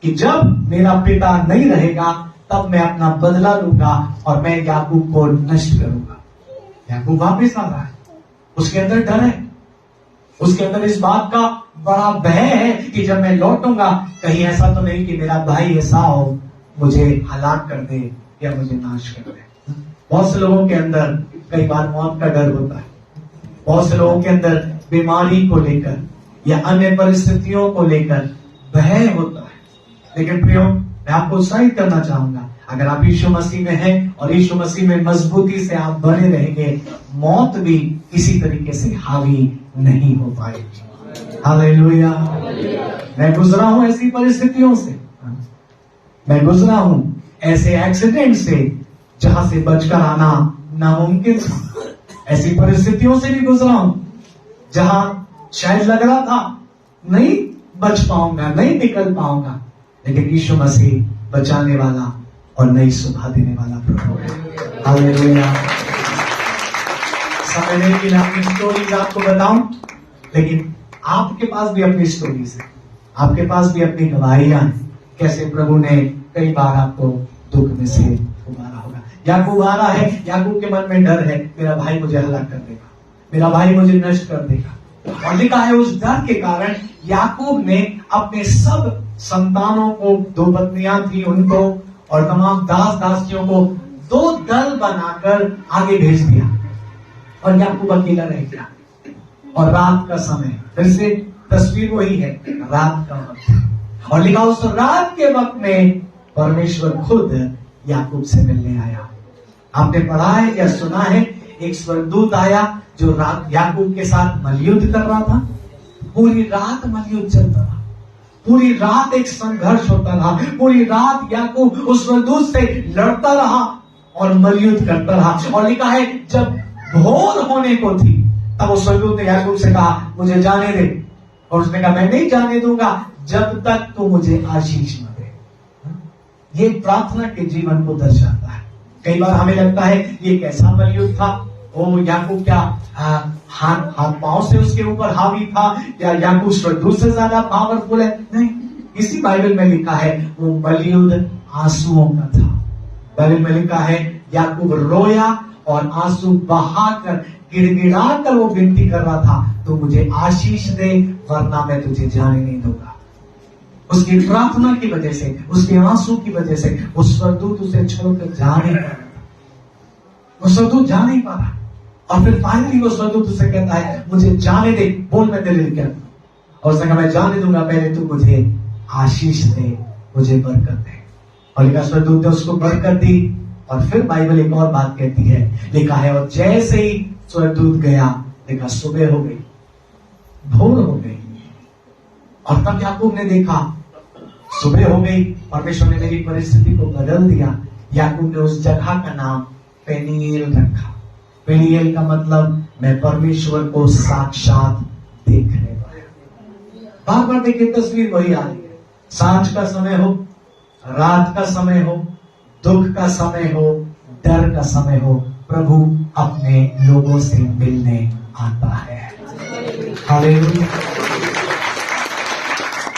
कि जब मेरा पिता नहीं रहेगा तब मैं अपना बदला लूंगा और मैं याकूब को नष्ट करूंगा। याकूब वापस आ रहा है, उसके अंदर डर है, उसके अंदर इस बात का बड़ा भय है कि जब मैं लौटूंगा कहीं ऐसा तो नहीं कि मेरा भाई एसाव मुझे हलाक कर दे या मुझे नाश कर दे। बहुत से लोगों के अंदर कई बार मौत का डर होता है, बहुत से लोगों के अंदर बीमारी को लेकर या अन्य परिस्थितियों को लेकर भय होता है। लेकिन प्रियो, मैं आपको उत्साहित करना चाहूंगा, अगर आप यीशु मसीह में हैं और यीशु मसीह में मजबूती से आप बने रहेंगे, मौत भी किसी तरीके से हावी नहीं हो पाएगी। हालेलुया। मैं गुजरा हूं ऐसी परिस्थितियों से, मैं गुजरा हूं ऐसे एक्सीडेंट से जहां से बचकर आना नामुमकिन था। ऐसी परिस्थितियों से भी गुजरा हूं जहां शायद लग रहा था नहीं बच पाऊंगा, नहीं निकल पाऊंगा, लेकिन यीशु मसीह बचाने वाला और नई सुबह देने वाला प्रभु है। हालेलुया। समय नहीं कि मैं अपनी स्टोरीज आपको बताऊं, लेकिन आपके पास भी अपनी स्टोरीज है, आपके पास भी अपनी गवाहियां हैं, कैसे प्रभु ने कई बार आपको दुख में से उबारा होगा। याकूब आ रहा है, याकूब के मन में डर है, मेरा भाई मुझे हलाक कर देगा, मेरा भाई मुझे नष्ट कर देगा। और लिखा है उस डर के कारण याकूब ने अपने सब संतानों को, 2 पत्नियां थी उनको और तमाम दास दासियों को 2 दल बनाकर आगे भेज दिया और याकूब अकेला रह गया। और रात का समय, फिर से तस्वीर वही है, रात का वक्त। और लिखा उस रात के वक्त में परमेश्वर खुद याकूब से मिलने आया। आपने पढ़ा है या सुना है, एक स्वर्गदूत आया जो रात याकूब के साथ मलयुद्ध कर रहा था। पूरी रात मलयुद्ध चलता रहा, पूरी रात एक संघर्ष होता रहा, पूरी रात याकूब उस स्वर्गदूत से लड़ता रहा और मलयुद्ध करता रहा। और लिखा है जब भोर होने को थी तब उस स्वर्गदूत ने याकूब से कहा, मुझे जाने दे, और उसने कहा मैं नहीं जाने दूंगा जब तक तू मुझे आशीष न दे। ये प्रार्थना के जीवन को दर्शाता है। कई बार हमें लगता है ये कैसा बलियुद्ध था, वो याकूब क्या हाथ पांव से उसके ऊपर हावी था, या याकूब स्वर्गदूत से ज्यादा पावरफुल है? नहीं, इसी बाइबल में लिखा है वो बलियुद्ध आंसुओं का था। बाइबल में लिखा है याकूब रोया और आंसू बहाकर गिड़गिड़ाकर वो विनती कर रहा था, तो मुझे आशीष दे वरना मैं तुझे जाने नहीं दूंगा। उसकी प्रार्थना की वजह से, उसके आंसू की वजह से वो स्वर्गदूत उसे छोड़कर जा नहीं पा रहा, वो स्वर्गदूत जा नहीं पा रहा। और फिर फाइनली वो स्वर्गदूत उसे कहता है मुझे जाने दे, बोल मैं तेरे लिए क्या करूं। और उसने कहा मैं जाने दूंगा, पहले तू मुझे आशीष दे, मुझे बरकत दे। और लिखा स्वर्गदूत ने उसको बरकत दी। और फिर बाइबल एक और बात कहती है, लिखा है और जैसे ही स्वर्गदूत गया, लिखा सुबह हो गई, भोर हो गई। और तब याकूब ने देखा सुबह हो गई, परमेश्वर ने मेरी परिस्थिति को बदल दिया। याकूब ने उस जगह का नाम पेनीएल रखा। पेनीएल का मतलब मैं परमेश्वर को साक्षात देखने वाला। बार बार देखिए तस्वीर वही आ रही है। सांझ का समय हो, रात का समय हो, दुख का समय हो, डर का समय हो, प्रभु अपने लोगों से मिलने आता है। हालेलुया।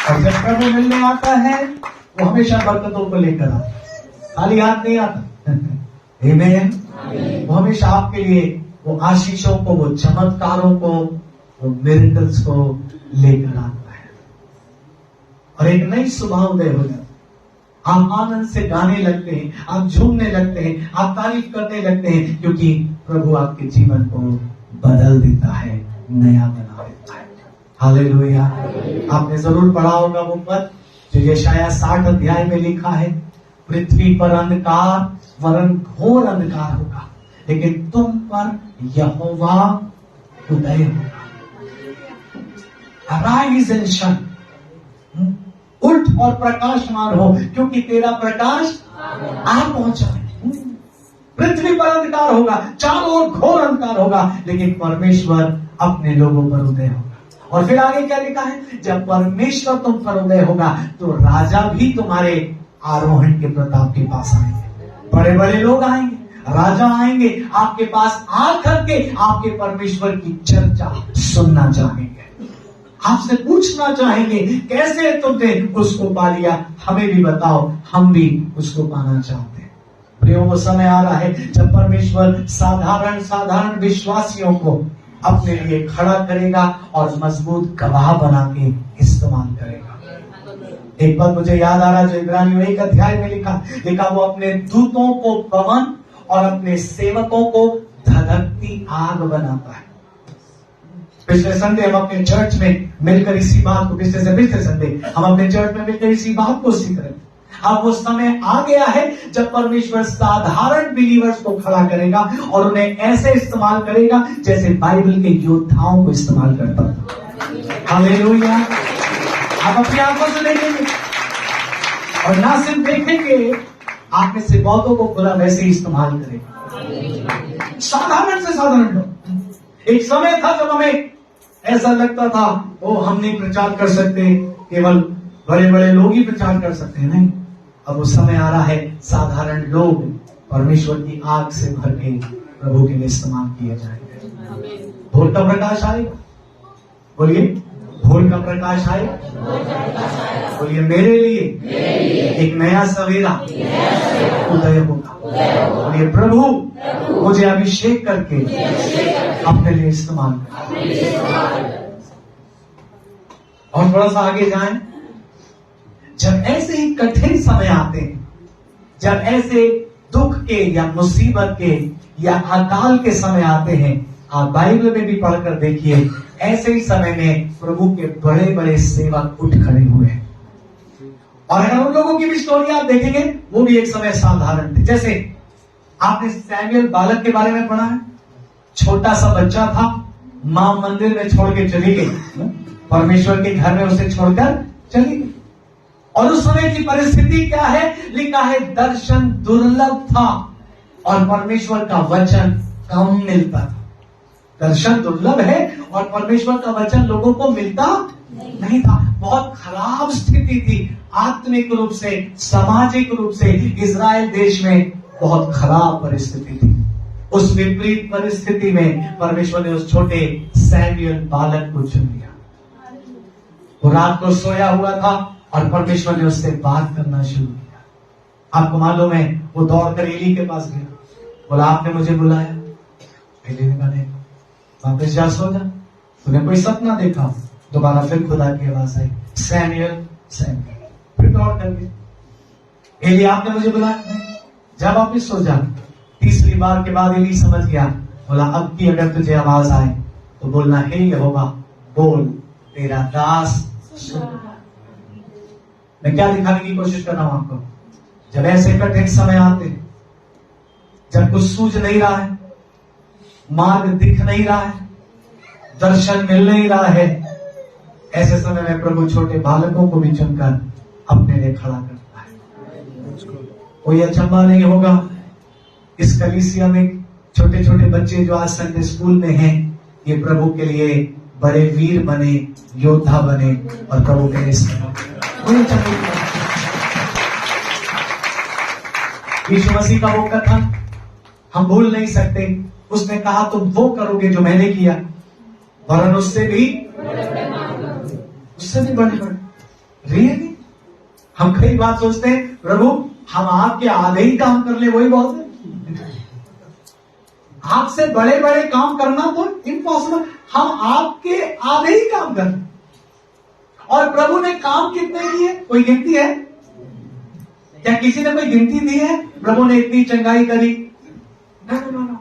और जब प्रभु मिलने आता है वो हमेशा बरकतों को लेकर आता है, खाली हाथ नहीं आता। आमीन। वो हमेशा आपके लिए वो आशीषों को, वो चमत्कारों को, वो मिरेकल्स को लेकर आता है। और एक नई सुबह उदय हो जाती है। आप आनंद से गाने लगते हैं, आप झूमने लगते हैं, आप तारीफ करने लगते हैं, क्योंकि प्रभु आपके जीवन को बदल देता है, नया बना देता है। हालेलुया। आपने जरूर पढ़ा होगा वो पद जो यशाया 60 अध्याय में लिखा है, पृथ्वी पर अंधकार वरन घोर अंधकार होगा, लेकिन तुम पर यहोवा उदय होगा। अराइज एंड शाइन, उठ और प्रकाशमान हो, क्योंकि तेरा प्रकाश आ पहुंचा है। पृथ्वी पर अंधकार होगा, चारों ओर घोर अंधकार होगा, लेकिन परमेश्वर अपने लोगों पर उदय होगा। और फिर आगे क्या लिखा है, जब परमेश्वर तुम पर उदय होगा तो राजा भी तुम्हारे आरोहण के प्रताप के पास आएंगे। बड़े बड़े लोग आएंगे, राजा आएंगे आपके पास, आकर के आपके परमेश्वर की चर्चा सुनना चाहेंगे, आपसे पूछना चाहेंगे कैसे तुमने उसको पा लिया, हमें भी बताओ, हम भी उसको पाना चाहते हैं। प्रियो, वो समय आ रहा है जब परमेश्वर साधारण विश्वासियों को अपने लिए खड़ा करेगा और मजबूत गवाह बना के इस्तेमाल करेगा। एक बात मुझे याद आ रहा है जो इब्रानियों 1 अध्याय में लिखा, वो अपने दूतों को पवन और अपने सेवकों को धधकती आग बनाता है। पिछले संडे हम अपने चर्च में मिलकर इसी बात को, पिछले संडे हम अपने चर्च में मिलकर इसी बात को सीख रहे थे। अब वो समय आ गया है जब परमेश्वर साधारण बिलीवर्स को खड़ा करेगा और उन्हें ऐसे इस्तेमाल करेगा जैसे बाइबल के योद्धाओं को इस्तेमाल करता था। हालेलुया। आप अपनी आंखों से देखेंगे और ना सिर्फ देखेंगे, आप में से बहुतों को खुदा वैसे ही इस्तेमाल करेगा। साधारण से साधारण लोग। एक समय था जब हमें ऐसा लगता था वो हम नहीं प्रचार कर सकते, केवल बड़े बड़े लोग ही प्रचार कर सकते हैं। नहीं, अब वो समय आ रहा है साधारण लोग परमेश्वर की आग से भर के प्रभु के लिए इस्तेमाल किए जाएंगे। भोर का प्रकाश आएगा, बोलिए भोर का प्रकाश आएगा। बोलिए मेरे लिए एक नया सवेरा उदय होगा। बोलिए प्रभु मुझे अभिषेक करके अपने लिए इस्तेमाल कर। और थोड़ा सा आगे जाएं, जब ऐसे ही कठिन समय आते हैं, जब ऐसे दुख के या मुसीबत के या अकाल के समय आते हैं, आप बाइबल में भी पढ़कर देखिए, ऐसे ही समय में प्रभु के बड़े बड़े सेवक उठ खड़े हुए हैं। और अगर उन लोगों की भी स्टोरी आप देखेंगे, वो भी एक समय साधारण थे। जैसे आपने सैमुएल बालक के बारे में पढ़ा है, छोटा सा बच्चा था, मां मंदिर में छोड़ के चली गई, परमेश्वर के घर में उसे छोड़कर चली गई। और उस समय की परिस्थिति क्या है, लिखा है दर्शन दुर्लभ था और परमेश्वर का वचन कम मिलता था। दर्शन दुर्लभ है और परमेश्वर का वचन लोगों को मिलता नहीं था। बहुत खराब स्थिति थी, आत्मिक रूप से, सामाजिक रूप से इजराइल देश में बहुत खराब परिस्थिति थी। उस विपरीत परिस्थिति में परमेश्वर ने उस छोटे सैमुएल बालक को चुन लिया। वो रात को सोया हुआ था और परमेश्वर ने उससे बात करना शुरू किया। आपको मालूम है, वो दौड़कर एली के पास गया, बोला आपने मुझे बुलाया। एली ने कहा वापस जा सो जा, तूने कोई सपना देखा। दोबारा फिर खुदा की आवाज आई, सैमुएल सैमुएल। फिर दौड़ कर गया, एली आपने मुझे बुलाया, जा वापस सो जा। तीसरी बार के बाद एली समझ गया, बोला अब की अगर तुझे आवाज आए तो बोलना हे यहोवा बोल, तेरा दास सुन। मैं क्या दिखाने की कोशिश कर रहा हूं आपको, जब ऐसे कठिन समय आते, जब कुछ सूझ नहीं रहा है, मार्ग दिख नहीं रहा है, दर्शन मिल नहीं रहा है, ऐसे समय में प्रभु छोटे बालकों को भी चुनकर अपने लिए खड़ा करता है। कोई अचंभा नहीं होगा, इस कलीसिया में छोटे छोटे बच्चे जो आज संडे स्कूल में हैं, ये प्रभु के लिए बड़े वीर बने, योद्धा बने और प्रभु के लिए कोई अचंभा नहीं। यीशु मसीह का वो कथन हम भूल नहीं सकते। उसने कहा तुम वो करोगे जो मैंने किया, वरन उससे भी बड़े रियली। हम कई बार सोचते हैं प्रभु हम आपके आधे ही काम कर ले वही बहुत है, आपसे बड़े बड़े काम करना तो इम्पॉसिबल, हम आपके आधे ही काम कर। और प्रभु ने काम कितने किए, कोई गिनती है क्या? किसी ने कोई गिनती दी है प्रभु ने इतनी चंगाई करी? नहीं।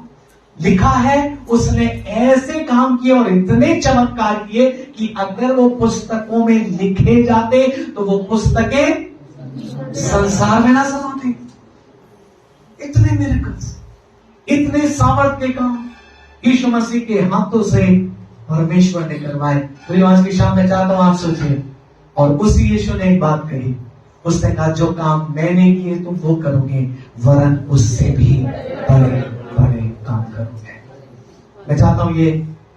लिखा है उसने ऐसे काम किए और इतने चमत्कार किए कि अगर वो पुस्तकों में लिखे जाते तो वो पुस्तकें संसार में ना समाते। इतने मिरेकल्स, इतने सामर्थ्य के काम यीशु मसीह के हाथों से परमेश्वर ने करवाए। तो आज की शाम में चाहता हूं आप सोचिए, और उसी यीशु ने एक बात कही, उसने कहा जो काम मैंने किए तुम वो करोगे, वरन उससे भी बड़े बड़े काम करोगे। मैं चाहता हूं ये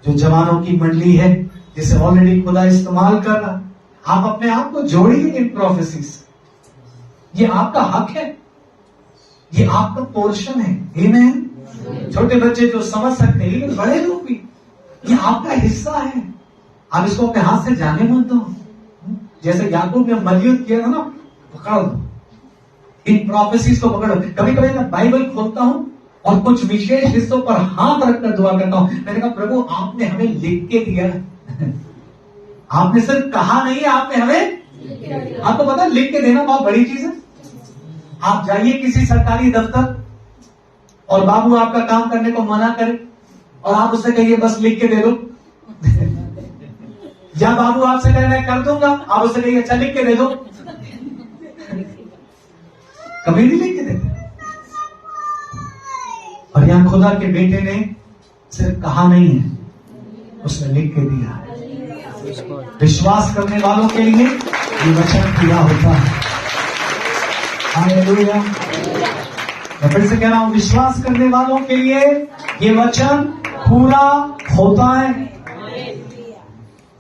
जो जवानों की मंडली है जिसे ऑलरेडी खुदा इस्तेमाल कर रहा, आप अपने आप को जोड़िए इन प्रोफेसीज से। ये आपका हक है, ये आपका पोर्शन है। आमीन। छोटे बच्चे जो समझ सकते हैं, लेकिन बड़े लोग भी, ये आपका हिस्सा है। आप इसको अपने हाथ से जाने मत दो। जैसे याकूब ने मलयुद्ध किया था ना, पकड़ दो इन प्रोफेसीज को, पकड़ो। कभी कभी मैं बाइबल खोलता हूं और कुछ विशेष हिस्सों पर हाथ रखकर दुआ करता हूं। मैंने कहा प्रभु आपने हमें लिख के दिया, आपने सिर्फ कहा नहीं है, आपने हमें, आपको पता लिख के देना बहुत बड़ी चीज है। आप जाइए किसी सरकारी दफ्तर और बाबू आपका काम करने को मना करे और आप उससे कहिए बस लिख के दे दो या बाबू आपसे कहे मैं कर दूंगा, आप उससे कहिए अच्छा लिख के दे दो। कभी नहीं लिख के देते। और यहां खुदा के बेटे ने सिर्फ कहा नहीं है, उसने लिख के दिया है। विश्वास करने वालों के लिए ये वचन पूरा होता है। हालेलुया। मैं फिर से कह रहा हूं, विश्वास करने वालों के लिए ये वचन पूरा होता है।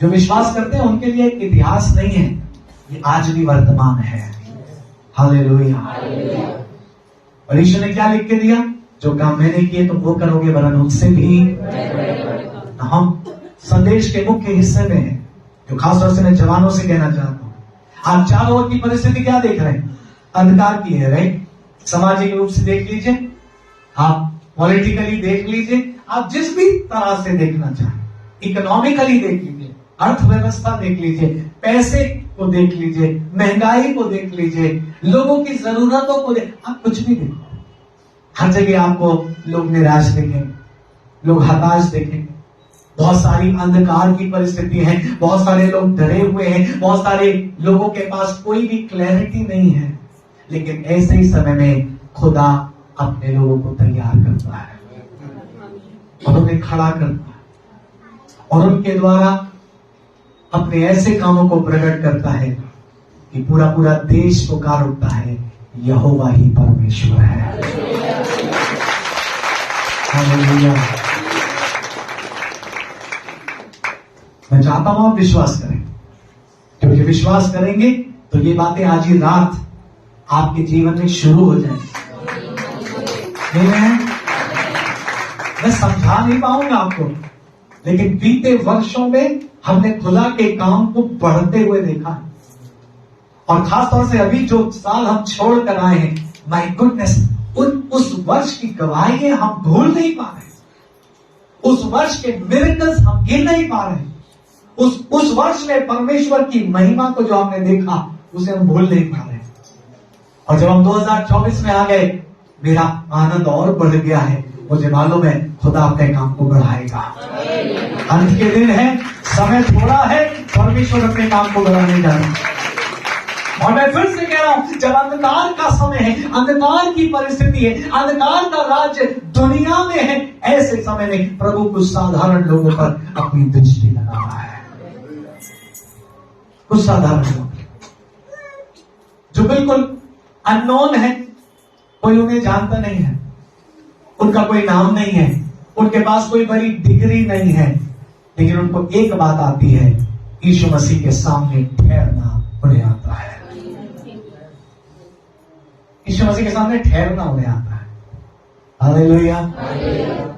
जो विश्वास करते हैं उनके लिए एक इतिहास नहीं है, ये आज भी वर्तमान है। हालेलुया। और ईश्वर ने क्या लिख के दिया, जो काम मैंने किए तुम वो करोगे, वरन उससे भी। हम संदेश के मुख्य हिस्से में हैं, जो खासतौर से मैं जवानों से कहना चाहता हूं। आप चारों ओर की परिस्थिति क्या देख रहे हैं? अंधकार की है, राइट? सामाजिक रूप से देख लीजिए, आप पॉलिटिकली देख लीजिए, आप जिस भी तरह से देखना चाहें, इकोनॉमिकली देख लीजिए, अर्थव्यवस्था देख लीजिए, पैसे को देख लीजिए, महंगाई को देख लीजिए, लोगों की जरूरतों को आप कुछ भी देखो, हर जगह आपको लोग निराश देखेंगे, लोग हताश देखेंगे। बहुत सारी अंधकार की परिस्थिति है, बहुत सारे लोग डरे हुए हैं, बहुत सारे लोगों के पास कोई भी क्लैरिटी नहीं है। लेकिन ऐसे ही समय में खुदा अपने लोगों को तैयार करता है और उन्हें खड़ा करता है और उनके द्वारा अपने ऐसे कामों को प्रकट करता है कि पूरा पूरा देश पुकार उठता है, यहोवा ही परमेश्वर है। हालेलुया। मैं चाहता हूं आप विश्वास करें, क्योंकि विश्वास करेंगे तो ये बातें आज ही रात आपके जीवन में शुरू हो जाएंगी। मैं समझा नहीं पाऊंगा आपको, लेकिन बीते वर्षों में हमने खुदा के काम को बढ़ते हुए देखा है। और खासतौर से अभी जो साल हम छोड़ कर आए हैं, माय गुडनेस, उस वर्ष की गवाहियां हम भूल नहीं पा रहे, उस वर्ष के मिरेकल्स हम गिन नहीं पा रहे, उस वर्ष में परमेश्वर की महिमा को जो हमने देखा उसे हम भूल नहीं पा रहे। और जब हम 2024 में आ गए, मेरा आनंद और बढ़ गया है। मुझे मालूम है खुदा अपने काम को बढ़ाएगा। अंत के दिन है, समय थोड़ा है, परमेश्वर अपने काम को बढ़ाने जा रहा है। और मैं फिर से कह रहा हूं, जब अंधकार का समय है, अंधकार की परिस्थिति है, अंधकार का राज्य दुनिया में है, ऐसे समय में प्रभु कुछ साधारण लोगों पर अपनी दृष्टि लगा रहा है। कुछ साधारण लोग जो बिल्कुल अननोन है, कोई उन्हें जानता नहीं है, उनका कोई नाम नहीं है, उनके पास कोई बड़ी डिग्री नहीं है, लेकिन उनको एक बात आती है, यीशु मसीह के सामने ठहरना उन्हें आता है। यीशु मसीह के सामने ठहरना उन्हें आता है। हालेलुया।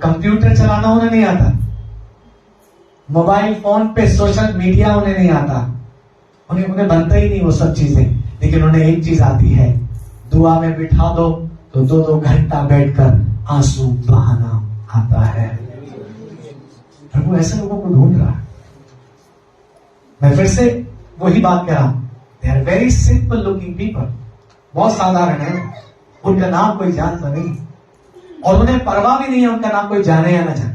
कंप्यूटर चलाना उन्हें नहीं आता, मोबाइल फोन पे सोशल मीडिया उन्हें नहीं आता, उन्हें बनता ही नहीं वो सब चीजें, लेकिन उन्हें एक चीज आती है, दुआ में बिठा दो तो 2-2 घंटा बैठकर आंसू बहाना आता है। प्रभु ऐसे लोगों को ढूंढ रहा है। मैं फिर से वही बात कह रहा हूं, they are very simple looking people, बहुत साधारण है, उनका नाम कोई जानता नहीं और उन्हें परवाह भी नहीं है उनका नाम कोई जाने या ना जाने।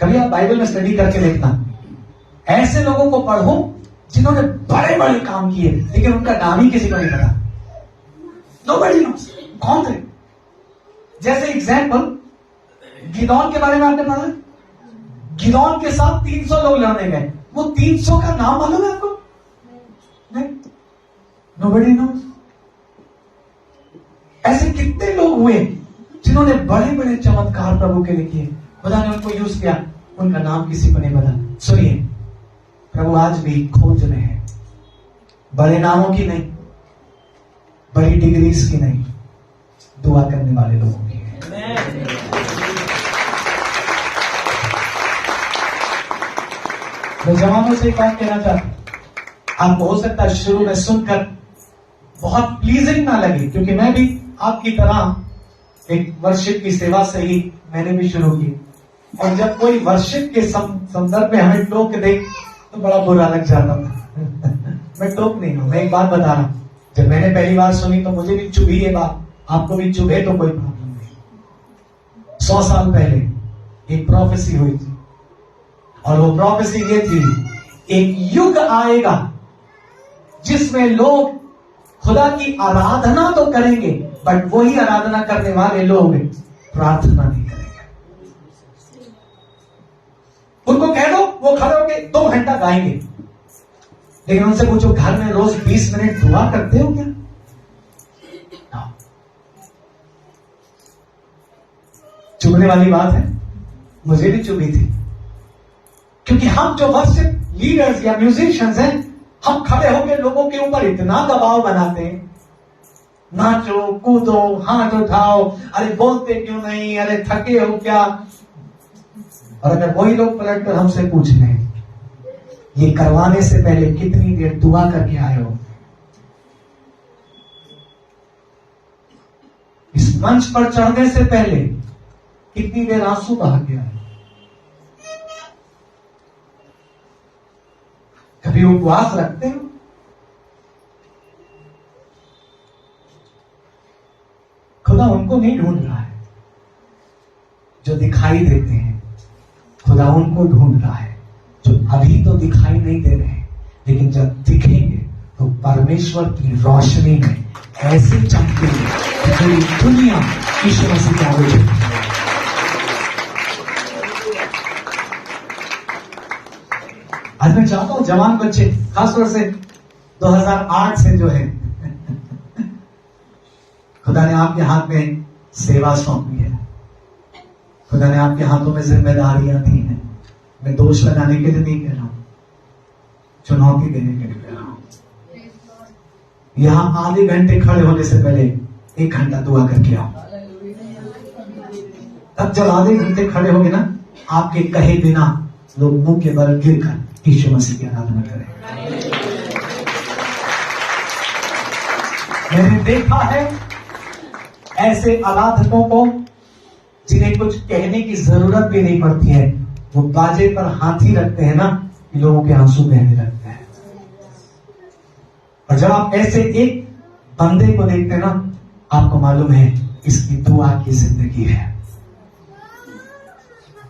कभी आप बाइबल में स्टडी करके देखना, ऐसे लोगों को पढ़ो जिन्होंने बड़े बड़े काम किए, लेकिन उनका नाम ही किसी को नहीं पता। नोबडी नोस कौन थे। जैसे एग्जाम्पल, गिदौन के बारे में आपने पढ़ा, गिदौन के साथ 300 लोग लड़ने गए, वो 300 का नाम मालूम है आपको? नहीं, नोबडी नोस। ऐसे कितने लोग हुए जिन्होंने बड़े बड़े चमत्कार प्रभु के लिए किए, खुदा ने उनको यूज किया, उनका नाम किसी को नहीं पता। सुनिए, प्रभु आज भी खोज रहे हैं, बड़े नामों की नहीं, बड़ी डिग्रीज की नहीं, दुआ करने वाले लोगों की है। मैं जवानों से एक बात कहना चाहता हूं, आपको हो सकता है शुरू में सुनकर बहुत प्लीजिंग ना लगे, क्योंकि मैं भी आपकी तरह एक वर्शिप की सेवा से ही मैंने भी शुरू की, और जब कोई वर्शिप के संदर्भ में हमें टोक दे तो बड़ा बुरा लग जाता था। मैं टोक नहीं हूं, मैं एक बात बता रहा हूं, जब मैंने पहली बार सुनी तो मुझे भी चुभी ये बात, आपको भी चुभे तो कोई प्रॉब्लम नहीं। 100 साल पहले एक प्रोफेसी हुई थी, और वो प्रोफेसी ये थी, एक युग आएगा जिसमें लोग खुदा की आराधना तो करेंगे, बट वही आराधना करने वाले लोग प्रार्थना नहीं करेंगे। उनको कह दो, वो खड़े होकर 2 घंटा गाएंगे, लेकिन उनसे पूछो घर में रोज 20 मिनट दुआ करते हो क्या? चुभने वाली बात है, मुझे भी चुभी थी, क्योंकि हम जो वर्शिप लीडर्स या म्यूजिशियंस हैं, हम खड़े होकर लोगों के ऊपर इतना दबाव बनाते हैं, नाचो कूदो हाथ उठाओ, अरे बोलते क्यों नहीं, अरे थके हो क्या? और अगर वही लोग पलट कर हमसे पूछ रहे हैं, ये करवाने से पहले कितनी देर दुआ करके आए हो? इस मंच पर चढ़ने से पहले कितनी देर आंसू बहा के आए? कभी उपवास रखते हो? खुदा उनको नहीं ढूंढ रहा है जो दिखाई देते हैं, खुदा उनको ढूंढ रहा है जो अभी तो दिखाई नहीं दे रहे हैं, लेकिन जब दिखेंगे तो परमेश्वर की रोशनी में ऐसे चमकेंगे कि पूरी दुनिया यीशु मसीह के आगे झुकेगी। आज मैं चाहता हूं जवान बच्चे, खासतौर से 2008 से जो है, खुदा ने आपके हाथ में सेवा सौंपी है, खुदा ने आपके हाथों में जिम्मेदारियां दी हैं। मैं दोष लगाने के लिए नहीं कह रहा हूं, चुनौती देने के लिए कह रहा हूं। यहां आधे घंटे खड़े होने से पहले 1 घंटा दुआ करके आओ। तब जब आधे घंटे खड़े होगे ना, आपके कहे बिना लोग मुंह के बल गिरकर यीशु मसीह की आराधना करें। मैंने देखा है ऐसे आराधकों को जिन्हें कुछ कहने की जरूरत भी नहीं पड़ती है, वो बाजे पर हाथ ही रखते हैं ना कि लोगों के आंसू बहने लगते हैं। और जब आप ऐसे एक बंदे को देखते हैं ना, आपको मालूम है इसकी दुआ की जिंदगी है,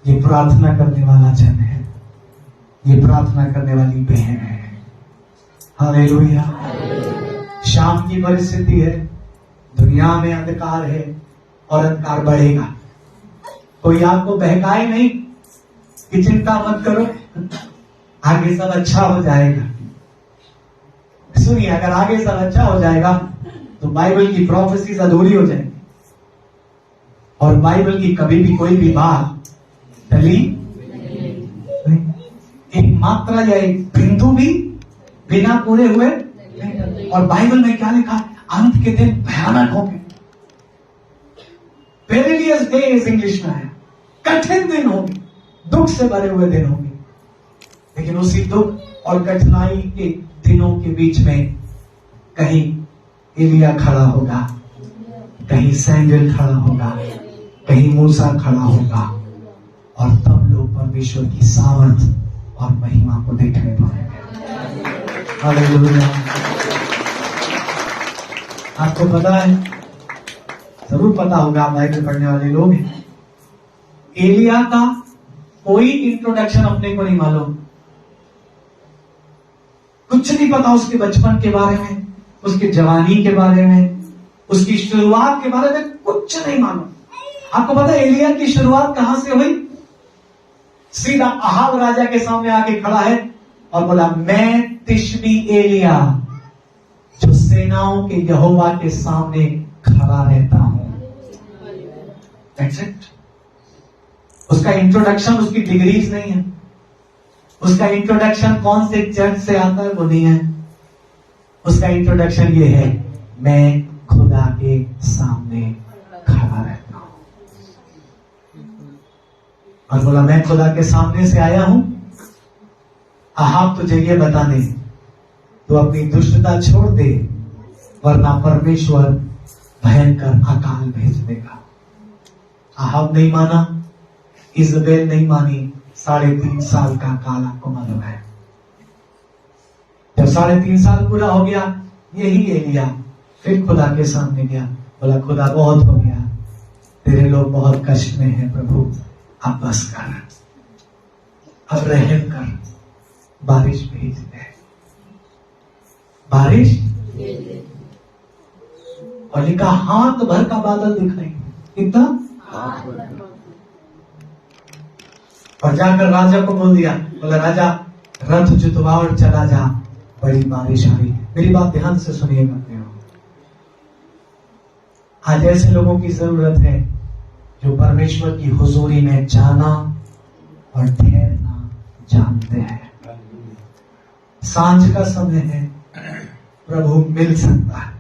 ये प्रार्थना करने वाला जन है, ये प्रार्थना करने वाली बहन है। हालेलुया। शाम की परिस्थिति है, दुनिया में अंधकार है और अंधकार बढ़ेगा। कोई आपको बहकाए नहीं कि चिंता मत करो, आगे सब अच्छा हो जाएगा। सुनिए, अगर आगे सब अच्छा हो जाएगा तो बाइबल की प्रोफेसीज अधूरी हो जाएगी और बाइबल की कभी भी कोई भी बात टली नहीं। एक मात्रा या एक बिंदु भी बिना पूरे हुए नहीं। और बाइबल में क्या लिखा? अंत के दिन भयानक होंगे। पेरिलियस डेज इंग्लिश में है, कठिन दिन होंगे, दुख से भरे हुए दिन होंगे। लेकिन उसी दुख और कठिनाई के दिनों के बीच में कहीं एलिया खड़ा होगा, कहीं सैमुएल खड़ा होगा, कहीं मूसा खड़ा होगा, और तब लोग परमेश्वर की सामर्थ और महिमा को देखने पाएंगे। हालेलुया। आपको पता है, जरूर पता होगा, आप बाइबल पढ़ने वाले लोग हैं, एलिया का कोई इंट्रोडक्शन अपने को नहीं मालूम, कुछ नहीं पता उसके बचपन के बारे में, उसकी जवानी के बारे में, उसकी शुरुआत के बारे में कुछ नहीं मालूम। आपको पता है एलिया की शुरुआत कहां से हुई? सीधा अहाब राजा के सामने आके खड़ा है और बोला, मैं तिशबी एलिया जो सेनाओं के यहोवा के सामने खड़ा रहता हूं। That's it। उसका इंट्रोडक्शन उसकी डिग्रीज नहीं है, उसका इंट्रोडक्शन कौन से चर्च से आता है वो नहीं है। उसका इंट्रोडक्शन ये है, मैं खुदा के सामने खड़ा रहता हूं। और बोला, मैं खुदा के सामने से आया हूं, अहाब तुझे ये बता दे, तो अपनी दुष्टता छोड़ दे, वरना परमेश्वर भयंकर अकाल भेज देगा। अहाब नहीं माना, इजबेल नहीं मानी, 3.5 साल का काल आपको मालूम है। जब 3.5 साल पूरा हो गया, यही एलिया फिर खुदा के सामने गया, बोला, खुदा बहुत हो गया, तेरे लोग बहुत कष्ट में हैं प्रभु, अब बस कर, अब रहम कर, बारिश भेज दे, बारिश। और लिखा हाथ भर का बादल दिखाई, कितना। और जाकर राजा को बोल दिया, बोला, राजा रथ जुतवा और चला जा, बड़ी बारिश आ रही। मेरी बात ध्यान से सुनिएगा। आज ऐसे लोगों की जरूरत है जो परमेश्वर की हुजूरी में जाना और ठहरना जानते हैं। सांझ का समय है, प्रभु मिल सकता है।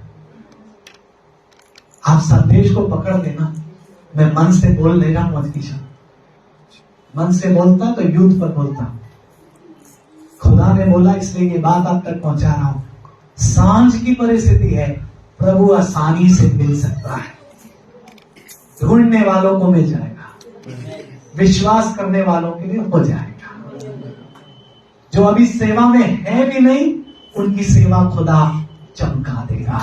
आप संदेश को पकड़ लेना। मैं मन से बोल ले रहा हूं, मत कीजिए। मन से बोलता तो यूथ पर बोलता, खुदा ने बोला इसलिए ये बात आप तक पहुंचा रहा हूं। सांझ की परिस्थिति है, प्रभु आसानी से मिल सकता है। ढूंढने वालों को मिल जाएगा, विश्वास करने वालों के लिए हो जाएगा। जो अभी सेवा में है भी नहीं, उनकी सेवा खुदा चमका देगा।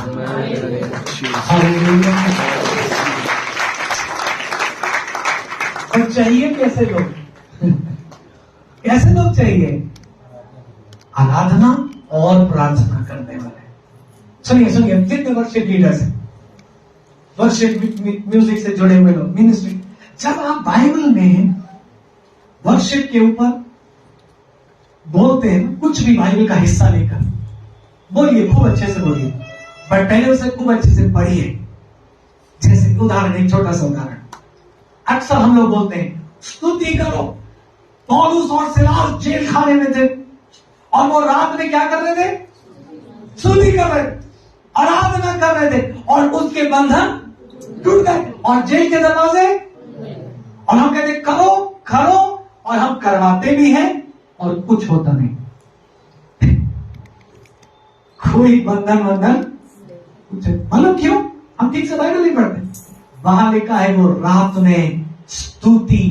और चाहिए कैसे लोग? कैसे लोग चाहिए? आराधना और प्रार्थना करने वाले। सुनिए सुनिए, जितने वर्शिप लीडर्स हैं, वर्शिप म्यूजिक से जुड़े हुए लोग, मिनिस्ट्री, जब आप बाइबल में वर्शिप के ऊपर बोलते हैं, कुछ भी बाइबल का हिस्सा लेकर बोलिए, खूब अच्छे से बोलिए, पर पहले उसे खूब अच्छे से पढ़िए। जैसे उदाहरण, एक छोटा सा उदाहरण, अक्सर हम लोग बोलते हैं स्तुति करो, पौलुस और सिलास जेल खाने में थे और वो रात में क्या कर रहे थे? स्तुति कर रहे थे, आराधना कर रहे थे और उसके बंधन टूट गए और जेल के दरवाजे। और हम कहते करो करो और हम करवाते भी हैं और कुछ होता नहीं, कोई बंधन कुछ। मतलब क्यों? हम ठीक से बाइबल नहीं पढ़ते। वहां लिखा है वो रात में स्तुति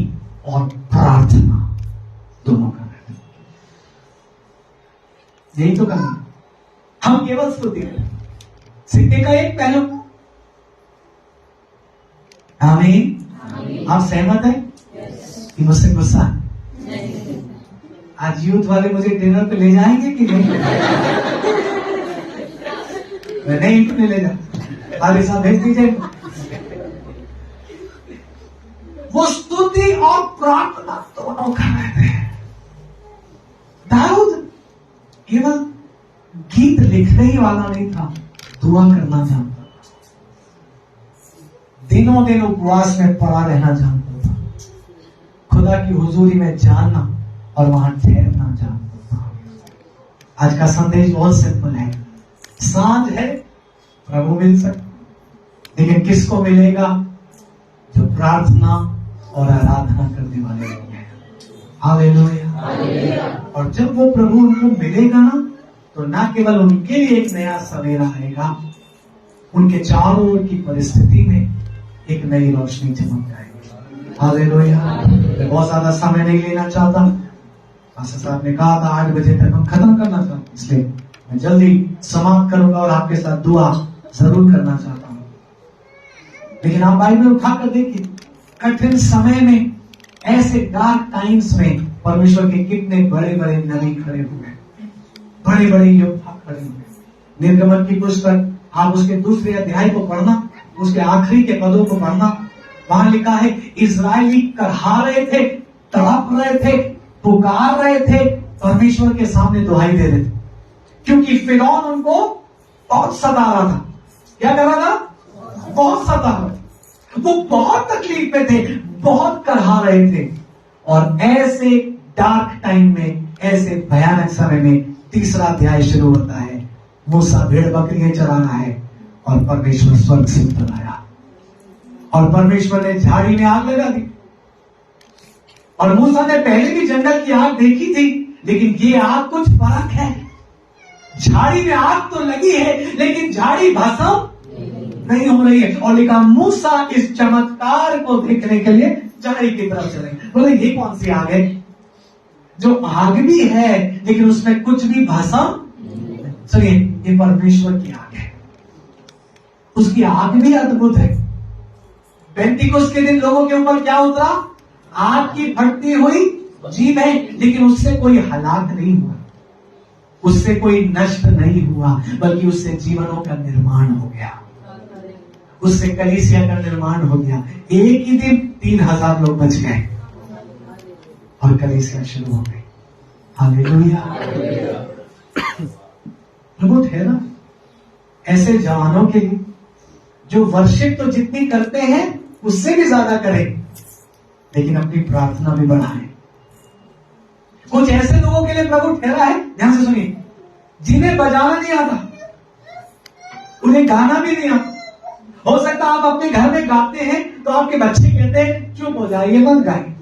और प्रार्थना दोनों कर रहे थे। यही तो करना, हम केवल स्तुति करें, सिक्के का एक पहलू। आमीन। आप सहमत हैं कि मुझसे गुस्सा? आज यूथ वाले मुझे डिनर पे ले जाएंगे कि नहीं? मैं नहीं तो नहीं ले जा, आगे साहब भेज दीजिए। वो स्तुति और प्रार्थना दोनों कर रहे थे। दाऊद केवल गीत लिखने ही वाला नहीं था, दुआ करना जानता था, दिनों दिन उपवास में पड़ा रहना जानता था, खुदा की हुजूरी में जानना और वहां ठहरना जानता था। आज का संदेश बहुत सिंपल है। सांझ है, प्रभु मिल सकता, लेकिन किसको मिलेगा? जो प्रार्थना और आराधना करने वाले लोग हैं। हालेलुया। और जब वो प्रभु उनको मिलेगा ना, तो ना केवल उनके लिए एक नया सवेरा आएगा, उनके चारों ओर की परिस्थिति में एक नई रोशनी चमक जाएगी। हालेलुया। मैं बहुत ज्यादा समय नहीं लेना चाहता, पास्टर साहब ने कहा था 8 बजे तक हम खत्म करना चाहते, इसलिए मैं जल्दी समाप्त करूंगा और आपके साथ दुआ जरूर करना चाहता हूं। लेकिन आप बाइबल उठाकर देखिए, कठिन समय में, ऐसे डार्क टाइम्स में परमेश्वर के कितने बड़े बड़े नबी खड़े हुए, बड़े बड़े योद्धा खड़े हुए। निर्गमन की पुस्तक आप उसके दूसरे अध्याय को पढ़ना, उसके आखिरी के पदों को पढ़ना, वहां लिखा है इजरायली करहा रहे थे, तड़प रहे थे, पुकार रहे थे, परमेश्वर के सामने दुहाई दे रहे थे, क्योंकि फिरौन उनको बहुत सता रहा था। क्या कर रहा था? बहुत सता रहा था। वो बहुत तकलीफ में थे, बहुत करहा रहे थे। और ऐसे डार्क टाइम में, ऐसे भयानक समय में तीसरा अध्याय शुरू होता है। मूसा भेड़ बकरियां चरा रहा है और परमेश्वर स्वर्ग से उतर आया और परमेश्वर ने झाड़ी में आग लगा दी। और मूसा ने पहले भी जंगल की आग देखी थी, लेकिन ये आग कुछ फर्क है। झाड़ी में आग तो लगी है, लेकिन झाड़ी भस्म नहीं हो रही है। और लिखा मूसा इस चमत्कार को देखने के लिए झाड़ी की तरफ चले। बोले ये कौन सी आग है? जो आग भी है, लेकिन उसमें कुछ भी भस्म। चलिए, ये परमेश्वर की आग है, उसकी आग भी अद्भुत है। पेंटिकोस्ट के दिन लोगों के ऊपर क्या उतरा? आग की फटती हुई जीभ है, लेकिन उससे कोई हलाक नहीं हुआ, उससे कोई नष्ट नहीं हुआ, बल्कि उससे जीवनों का निर्माण हो गया, उससे कलीसिया का निर्माण हो गया। एक ही दिन 3000 लोग बच गए और कलीसिया शुरू हो गई। हालेलुया। प्रभु ठहरा ऐसे जवानों के लिए जो वर्शिप तो जितनी करते हैं उससे भी ज्यादा करें, लेकिन अपनी प्रार्थना भी बढ़ाएं। कुछ ऐसे लोगों के लिए प्रभु ठहरा है, ध्यान से सुनिए, जिन्हें बजाना नहीं आता, उन्हें गाना भी नहीं आता। हो सकता है आप अपने घर में गाते हैं तो आपके बच्चे कहते हैं चुप हो जाइए, मत गाइए।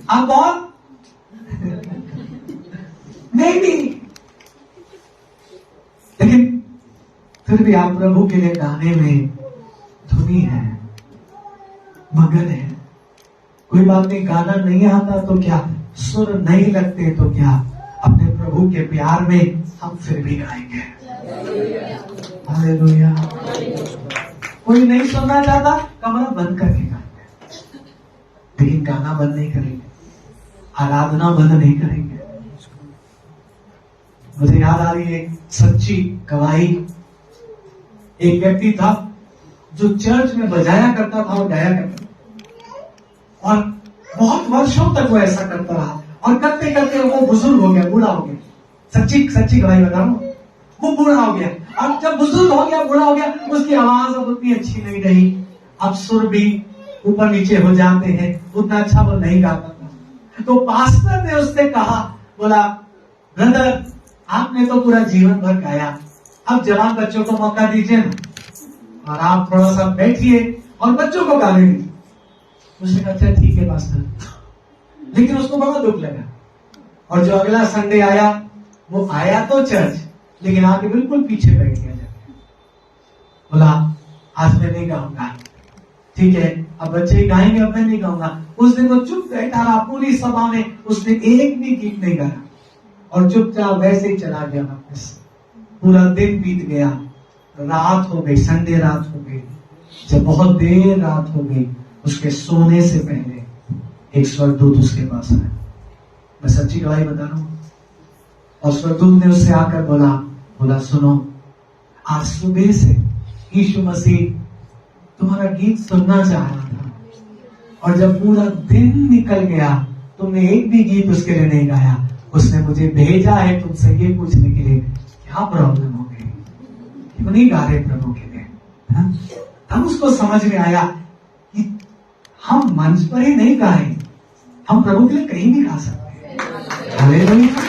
आप बहुत नहीं, लेकिन फिर भी आप प्रभु के लिए गाने में धुनी है, मगन है। कोई बात नहीं, गाना नहीं आता तो क्या, सुर नहीं लगते तो क्या, अपने प्रभु के प्यार में हम फिर भी गाएंगे। हालेलुया। कोई नहीं सुनना चाहता, कमरा बंद करके गाएंगे, लेकिन गाना बंद नहीं करेंगे, आराधना बंद नहीं करेंगे। मुझे याद आ रही है एक सच्ची गवाही। एक व्यक्ति था जो चर्च में बजाया करता था और गाया करता था, और बहुत वर्षों तक वो ऐसा करता रहा, और करते करते वो बुजुर्ग हो गया, बूढ़ा हो गया। सच्ची गवाही बता रहा हूं, वो बूढ़ा हो गया। अब जब बुजुर्ग हो गया, बूढ़ा हो गया, उसकी आवाज अब उतनी अच्छी नहीं रही, अब सुर भी ऊपर नीचे हो जाते हैं, उतना अच्छा वो नहीं गाता था। तो पास्टर ने उससे कहा, बोला ब्रदर आपने तो पूरा जीवन भर गाया, अब जवान बच्चों को मौका दीजिए ना, और आप थोड़ा सा बैठिए और बच्चों को गाने दीजिए। उसने कहा अच्छा ठीक है पास्टर। लेकिन उसको बड़ा दुख लगा, और जो अगला संडे आया, वो आया तो चर्च, लेकिन आके बिल्कुल पीछे बैठ गया। बोला आज मैं नहीं गाऊंगा। ठीक है, अब बच्चे गाएंगे, अब मैं नहीं गाऊंगा। उस दिन वो चुप बैठा रहा, पूरी सभा में उसने एक भी गीत नहीं गाया, और चुपचाप वैसे ही चला गया वापस। पूरा दिन बीत गया, रात हो गई, संडे रात हो गई। जब बहुत देर रात हो गई, उसके सोने से पहले एक स्वर्गदूत उसके पास आया। मैं सच्ची गवाही बता रहा हूं। और स्वर्गदूत ने उससे आकर बोला सुनो, आज सुबह से यीशु मसीह तुम्हारा गीत सुनना चाह रहा था, और जब पूरा दिन निकल गया तुमने एक भी गीत उसके लिए नहीं गाया। उसने मुझे भेजा है तुमसे ये पूछने के लिए क्या प्रॉब्लम हो गई, क्यों नहीं गा रहे प्रभु के लिए। तब उसको समझ में आया कि हम मंच पर ही नहीं गाए, हम प्रभु के लिए कहीं भी गा सकते हैं। हालेलुया।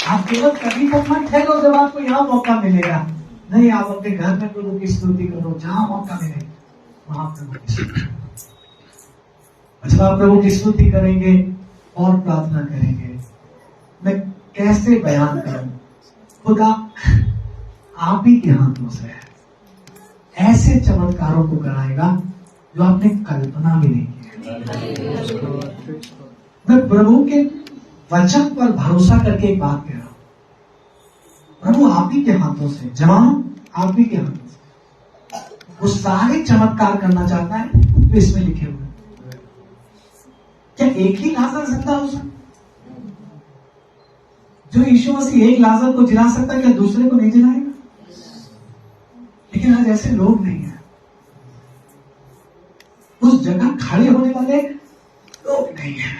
आप केवल कभी तक मत ठहरो जब आपको यहाँ मौका मिलेगा। नहीं, आप अपने घर में प्रभु की स्तुति करो, जहां मौका मिले वहां प्रभु की स्तुति। जब आप प्रभु की स्तुति करेंगे और प्रार्थना करेंगे, मैं कैसे बयान करूं, खुदा आप ही के हाथों से है। ऐसे चमत्कारों को कराएगा जो आपने कल्पना भी नहीं की। मैं प्रभु के वचन पर भरोसा करके एक बात कह रहा हूं, प्रभु आप ही के हाथों से, जवानों आप ही के हाथों से वो सारे चमत्कार करना चाहता है तो इसमें लिखे हुए। क्या एक ही लाजर जिंदा हो सकता? जो यीशु मसीह एक लाजर को जिला सकता है, क्या दूसरे को नहीं जिलाएगा? लेकिन आज ऐसे लोग नहीं है। उस जगह खड़े होने वाले लोग नहीं है।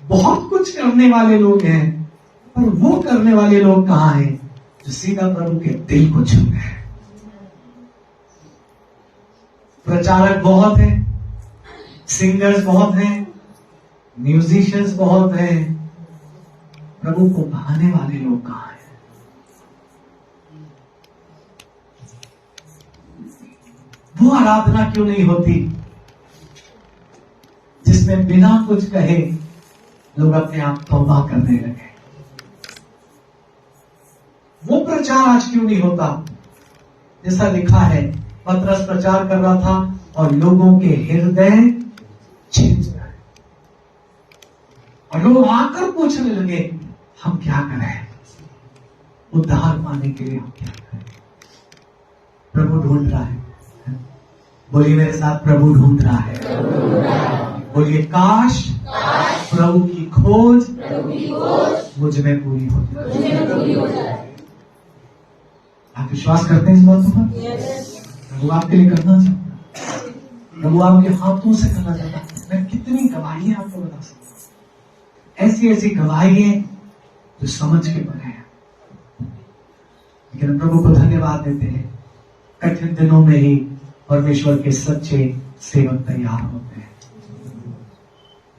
बहुत कुछ करने वाले लोग हैं, पर वो करने वाले लोग कहां हैं जो सीधा प्रभु के दिल को छू गए। प्रचारक बहुत हैं, सिंगर्स बहुत हैं, म्यूजिशियंस बहुत हैं, प्रभु को भाने वाले लोग कहां हैं? वो आराधना क्यों नहीं होती जिसमें बिना कुछ कहे लोग अपने आप तौबा करने लगे? वो प्रचार आज क्यों नहीं होता? जैसा लिखा है, पतरस प्रचार कर रहा था और लोगों के हृदय छिंच गए, और लोग आकर पूछने लगे हम क्या करें, उद्धार पाने के लिए हम क्या करें? प्रभु ढूंढ रहा है। बोलिए मेरे साथ, प्रभु ढूंढ रहा है। बोलिए काश प्रभु की खोज मुझ में पूरी हो जाए। आप विश्वास करते हैं इस बात पर? प्रभु आपके लिए करना चाहता है, प्रभु आपके हाथों से करना चाहता है। मैं कितनी गवाहियां आपको बता सकता हूं, ऐसी ऐसी गवाहियां जो समझ के परे हैं, लेकिन प्रभु को धन्यवाद देते हैं। कठिन दिनों में ही परमेश्वर के सच्चे सेवक तैयार होते हैं।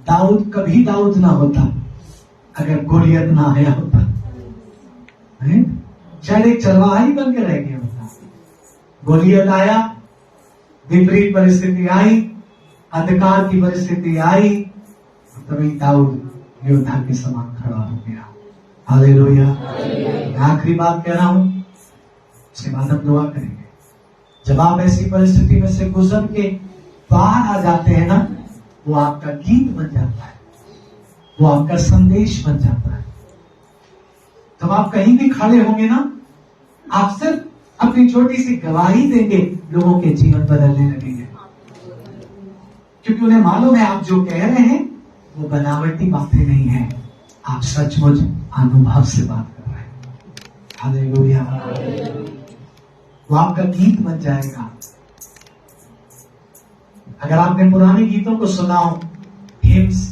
दाऊद कभी दाऊद ना होता अगर गोलियत ना आया होता, शायद एक चरवाहा बन के रह गया होता। गोलियत आया, विपरीत परिस्थिति आई, अंधकार की परिस्थिति आई, तभी दाऊद योद्धा के समान खड़ा हो गया। हालेलुया। मैं आखिरी बात कह रहा हूं, उसके बाद हम दुआ करेंगे। जब आप ऐसी परिस्थिति में से गुजर के बाहर आ जाते हैं ना, वो आपका गीत बन जाता है, वो आपका संदेश बन जाता है। जब आप कहीं भी खड़े होंगे ना, आप सिर्फ अपनी छोटी सी गवाही देंगे, लोगों के जीवन बदलने लगेंगे, क्योंकि उन्हें मालूम है आप जो कह रहे हैं वो बनावटी बातें नहीं है, आप सचमुच अनुभव से बात कर रहे हैं। हालेलुया। वो आपका गीत बन जाएगा। अगर आपने पुराने गीतों को सुना हो, हिम्स,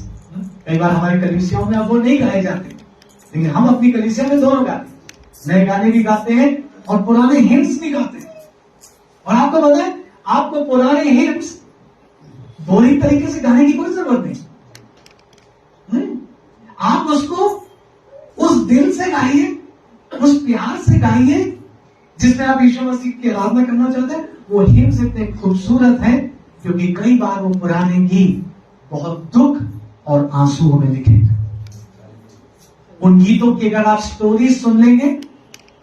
कई बार हमारी कलीसियाओं में अब वो नहीं गाए जाते, लेकिन हम अपनी कलीसिया में दोनों गाते, नए गाने भी गाते हैं और पुराने हिम्स भी गाते हैं। आपको पता है, आपको पुराने हिम्स बोरिंग तरीके से गाने की कोई जरूरत नहीं। आप उसको उस दिल से गाइए, उस प्यार से गाइए जिसमें आप यीशु मसीह की आराधना करना चाहते हैं। वो हिम्स इतने खूबसूरत है क्योंकि कई बार वो पुराने गीत बहुत दुख और आंसुओं में लिखे। उन गीतों की अगर आप स्टोरी सुन लेंगे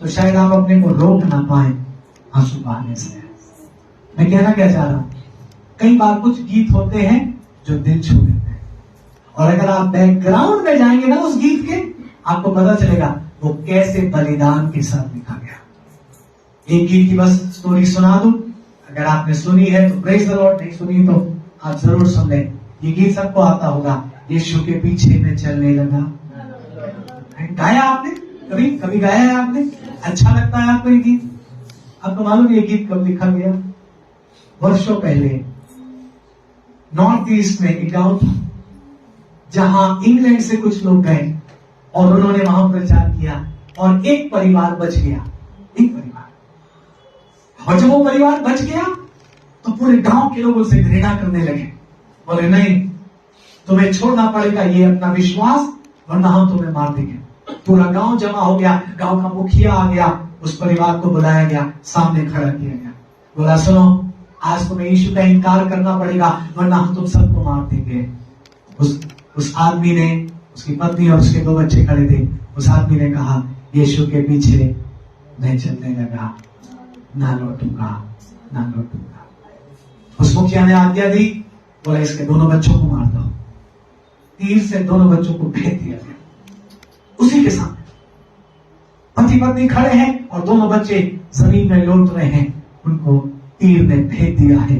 तो शायद आप अपने को रोक ना पाए आंसू बहाने से। मैं कहना क्या चाह रहा हूं, कई बार कुछ गीत होते हैं जो दिल छू लेते हैं, और अगर आप बैकग्राउंड में जाएंगे ना उस गीत के, आपको पता चलेगा वो कैसे बलिदान के साथ लिखा गया। एक गीत की बस स्टोरी सुना दूं, अगर आपने सुनी है तो प्रेज द लॉर्ड, नहीं सुनी तो आप जरूर सुन लें। ये गीत सबको आता होगा, यीशु के पीछे में चलने लगा। गाया आपने कभी कभी गाया है आपने? अच्छा लगता है आपको ये गीत? आपको मालूम ये गीत कब लिखा गया? वर्षों पहले नॉर्थ ईस्ट में एक गांव था जहां इंग्लैंड से कुछ लोग गए और उन्होंने वहां प्रचार किया और एक परिवार बच गया। एक परिवार, और जब वो परिवार बच गया तो पूरे गांव के लोग उनसे घृणा करने लगे। बोले नहीं, तुम्हें छोड़ना पड़ेगा ये अपना विश्वास, वरना हम तुम्हें मार देंगे। पूरा गांव जमा हो गया, गांव का मुखिया आ गया, उस परिवार को बुलाया गया, सामने खड़ा किया गया, बोला सुनो, आज तुम्हें यीशु का इनकार करना पड़ेगा वरना हम तुम सबको मार देंगे। उस आदमी ने, उसकी पत्नी और उसके 2 बच्चे खड़े थे, उस आदमी ने कहा यीशु के पीछे मैं चलने लगा, ना लौटूंगा, ना लौटूंगा। उस मुखिया ने आज्ञा दी, बोला इसके दोनों बच्चों को मार दो। तीर से दोनों बच्चों को भेज दिया गया। उसी के सामने पति पत्नी खड़े हैं और दोनों बच्चे जमीन में लौट रहे हैं, उनको तीर ने भेद दिया है,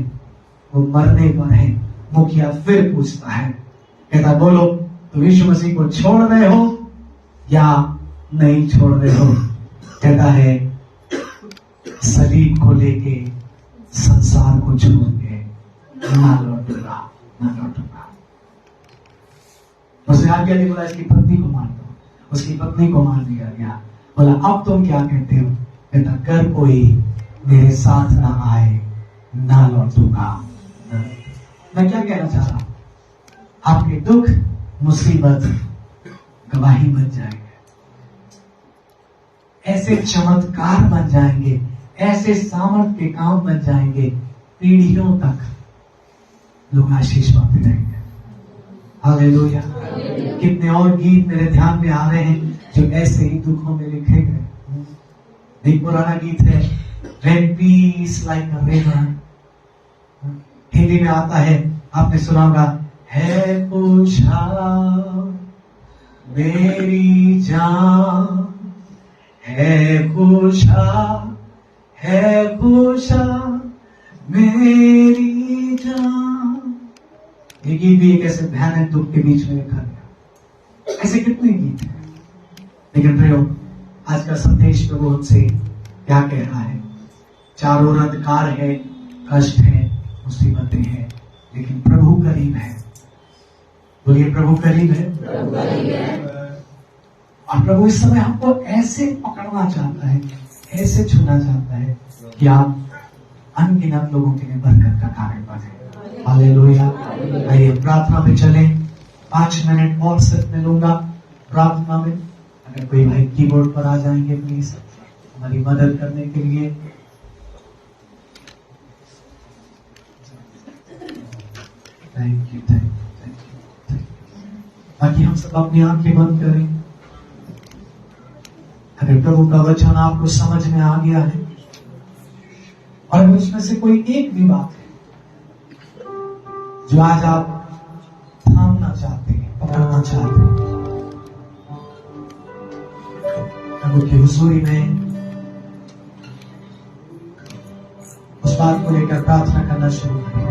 वो मरने पर है। मुखिया फिर पूछता है, कहता बोलो तो यीशु मसीह को छोड़ रहे हो या नहीं छोड़ रहे हो? कहता है सलीब को लेके संसार को छोड़ के ना लौटूंगा, ना लौटूंगा। उसने आज्ञा दी, बोला इसकी पत्नी को मार दो। उसकी पत्नी को मार दिया गया। बोला अब तुम क्या कहते हो? कहता कर कोई मेरे साथ ना आए, ना लौटूंगा। मैं क्या कहना चाह रहा हूं, आपके दुख मुसीबत गवाही बन जाएंगे, ऐसे चमत्कार बन जाएंगे, ऐसे सामर्थ के काम बन जाएंगे, पीढ़ियों तक लोग आशीष पाते रहेंगे। हालेलुया। कितने और गीत मेरे ध्यान में आ रहे हैं जो ऐसे ही दुखों में लिखे गए। एक पुराना गीत है, When peace like a river, Hindi में आता है, आपने सुना होगा, है पूछा मेरी जान, है पूछा मेरी जान। ये गीत भी एक ऐसे भयानक दुख के बीच में लिखा गया। ऐसे कितने गीत हैं, लेकिन प्रयोग आज का संदेश प्रभु हमसे क्या कह रहा है? चारों ओर अंधकार है, कष्ट है, मुसीबतें हैं, लेकिन प्रभु करीब है। बोलिए प्रभु करीब है। और प्रभु इस समय हमको ऐसे पकड़ना चाहता है, ऐसे छूना चाहता है कि आप अनगिनत लोगों के लिए बरकत का कारण बने। हालेलुया। आइए प्रार्थना में चलें। 5 मिनट और सिर्फ मैं लूंगा प्रार्थना में। अगर कोई भाई कीबोर्ड पर आ जाएंगे प्लीज हमारी मदद करने के लिए। Thank you, thank you, thank you. बाकी हम सब अपनी आंखें बंद करें। अगर प्रभु का वचन आपको समझ में आ गया है और उसमें से कोई एक भी बात है जो आज आप थामना चाहते हैं, पकड़ना चाहते हैं, प्रभु की हुजूरी में उस बात को लेकर प्रार्थना करना शुरू करें।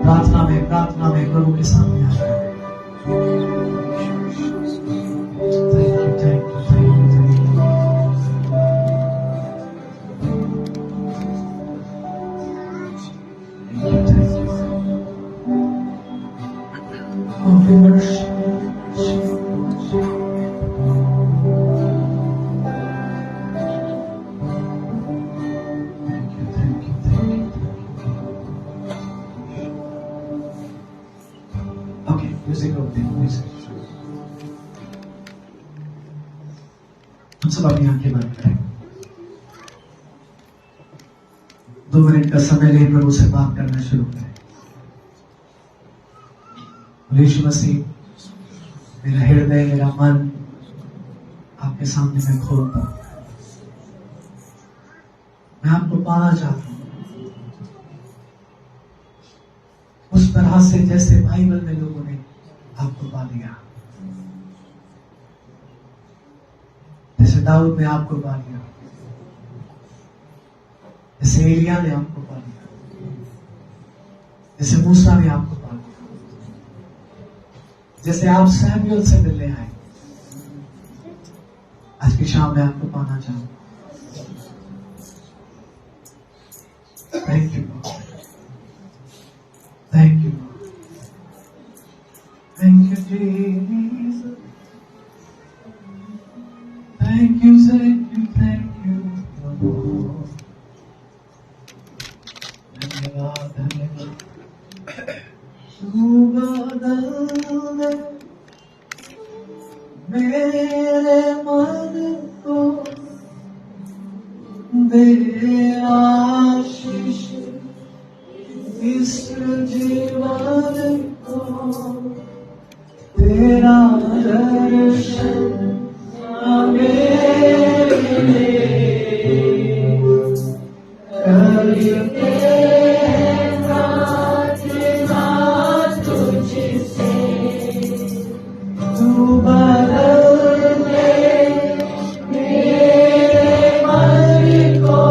प्रार्थना में प्रभु के सामने आ जाए। हम सब अपनी आंखें बंद करें, 2 मिनट का समय ले प्रभु से बात करना शुरू करें। यीशु मसीह, मेरा हृदय, मेरा मन आपके सामने मैं खोलता हूं। मैं आपको पाना चाहता हूं उस तरह से जैसे बाइबल में लोगों ने आपको पा लिया, जैसे दाऊद ने आपको पा लिया, जैसे एलिया ने आपको पा लिया, जैसे मूसा ने आपको पा लिया, जैसे आप सैमुएल से मिलने आए। आज की शाम में आपको पाना चाहूंगा। Thank you Lord, thank you Lord, thank you Jesus, thank you, thank you, thank you Lord. धन्यवाद, धन्यवाद। तू बदल दे मेरे मन को, दे आशीष इस जीवन को, तेरा दर्शन हमें करते हैं प्रार्थना तुझसे। तू बदल दे मेरे मन को,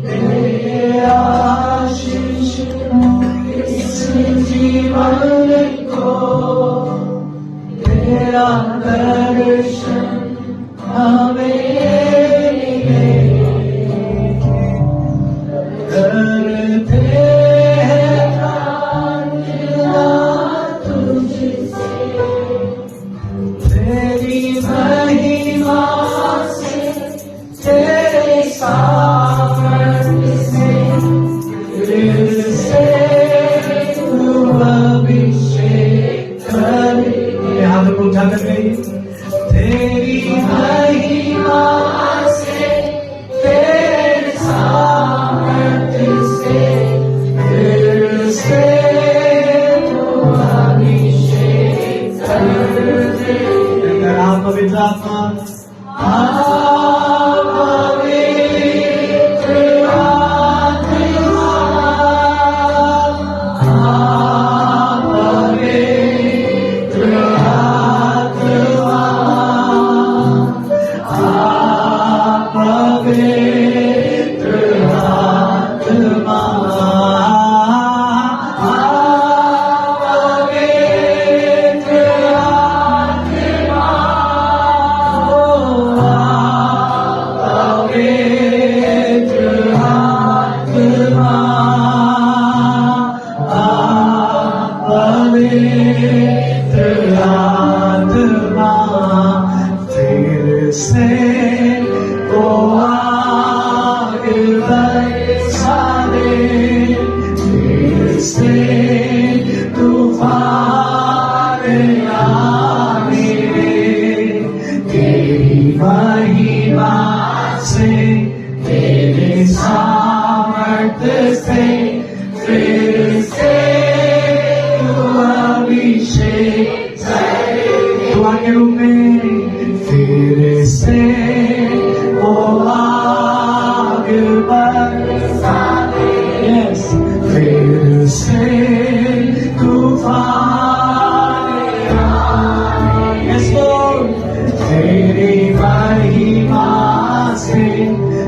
दे आशीष इस जीवन को, तेरा दर्शन हमें करते हैं प्रार्थना तुझसे। तेरी महिमा से, तेरे सामर्थ्य से, दिल से तू अभिषेक कर। हाथ को उठा कर गई। तेरी महिमा से, तेरे सामर्थ्य से, दिल से तू अभिषेक कर दे। आप पवित्र आत्मा,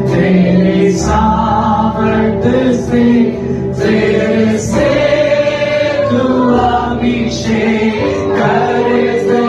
तेरे सामर्थ्य से, तेरे अभिषेक कर दे।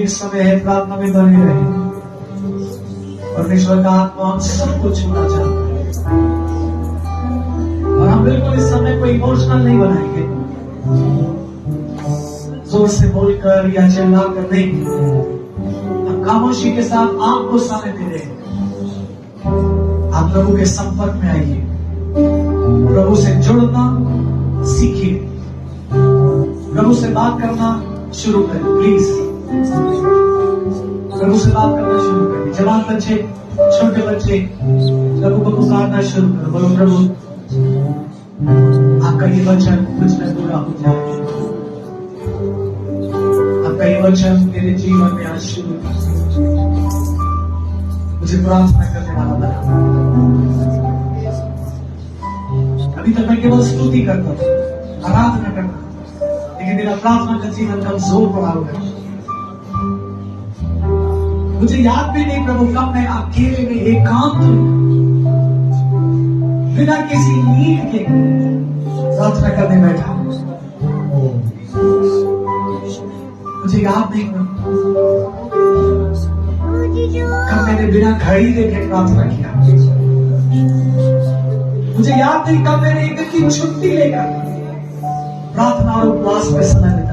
इस समय है प्रार्थना में बने रहे। परमेश्वर का आत्मा हम सबको छूना चाहता है और हम बिल्कुल इस समय को इमोशनल नहीं बनाएंगे, जोर से बोलकर या चिल्ला कर नहीं। हम खामोशी के साथ आपको सामने दे रहे हैं। आप प्रभु के संपर्क में आइए, प्रभु से जुड़ना सीखिए, प्रभु से बात करना शुरू करें। प्लीज प्रभु से बात करना शुरू करें। जवान बच्चे, छोटे बच्चे, प्रभु को पुकारना शुरू करो। बोलो प्रभु, आपका ये वचन कुछ न पूरा हो जाए, आपका ये वचन मेरे जीवन में आज शुरू मुझे प्रार्थना करने वाला बना। अभी तक मैं केवल स्तुति करता था, आराधना करता, लेकिन मेरा प्रार्थना का जीवन कमजोर पड़ा हुआ है। मुझे याद भी नहीं प्रभु कब मैं अकेले में एकांत बिना किसी नीड के प्रार्थना करने बैठा। मुझे याद नहीं कब मैंने बिना घड़ी देखे प्रार्थना किया। मुझे याद नहीं कब मैंने एक दिन की छुट्टी लेकर प्रार्थना और उपवास में समय बिताया।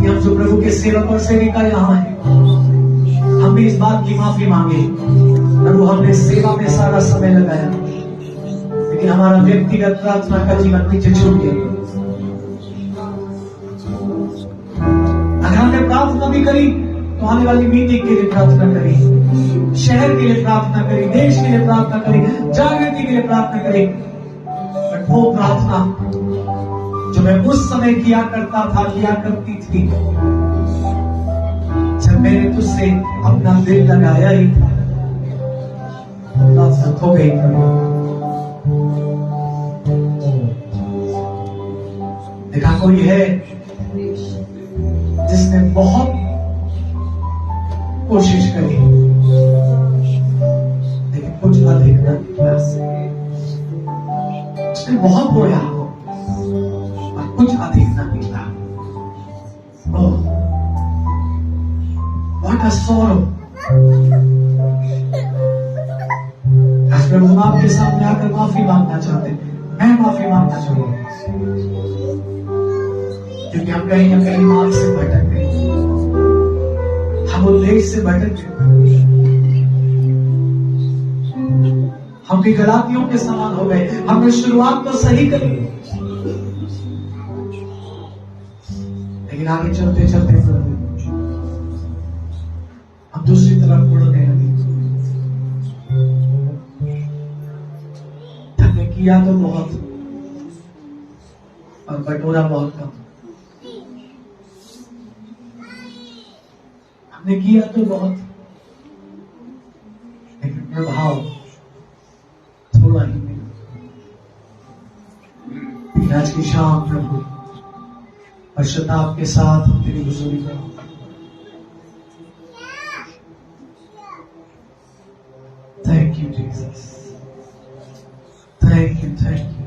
हम जो प्रभु के सेवक और सेविका यहाँ है, हम भी इस बात की माफी मांगे। प्रभु हमने सेवा में सारा समय लगाया, लेकिन हमारा व्यक्तिगत प्रार्थना का जीवन पीछे छूट गया। अगर हमने प्रार्थना भी करी तो आने वाली मीटिंग के लिए प्रार्थना करी, शहर के लिए प्रार्थना करी, देश के लिए प्रार्थना करी, जागृति के लिए प्रार्थना करी, बट वो प्रार्थना जो मैं उस समय किया करता था, किया करती थी, जब मैंने तुझसे अपना दिल लगाया ही था, प्रार्थना हो गई। देखा कोई है जिसने बहुत कोशिश करी, लेकिन कुछ अधिक न निकला। उसने बहुत बोया, कुछ अधिक न निकला। What a sorrow! आज प्रभु आपके सामने आकर माफी मांगना चाहते हैं। मैं माफी मांगना चाहूंगा, क्योंकि हम कहीं न कहीं मार्ग से भटक गए, हम उद्देश्य से भटक गए, हम भी गलातियों के समान हो गए। हमने शुरुआत तो सही करी, लेकिन आगे चलते चलते हम दूसरी तरफ मुड़ने लगे। हमने किया तो बहुत और बटोरा बहुत कम। हमने किया तो बहुत, लेकिन प्रभाव थोड़ा ही मिला। आज की शाम प्रभु पश्चाताप के साथ हम तेरी हुजूरी में thank you Jesus, thank you, thank you,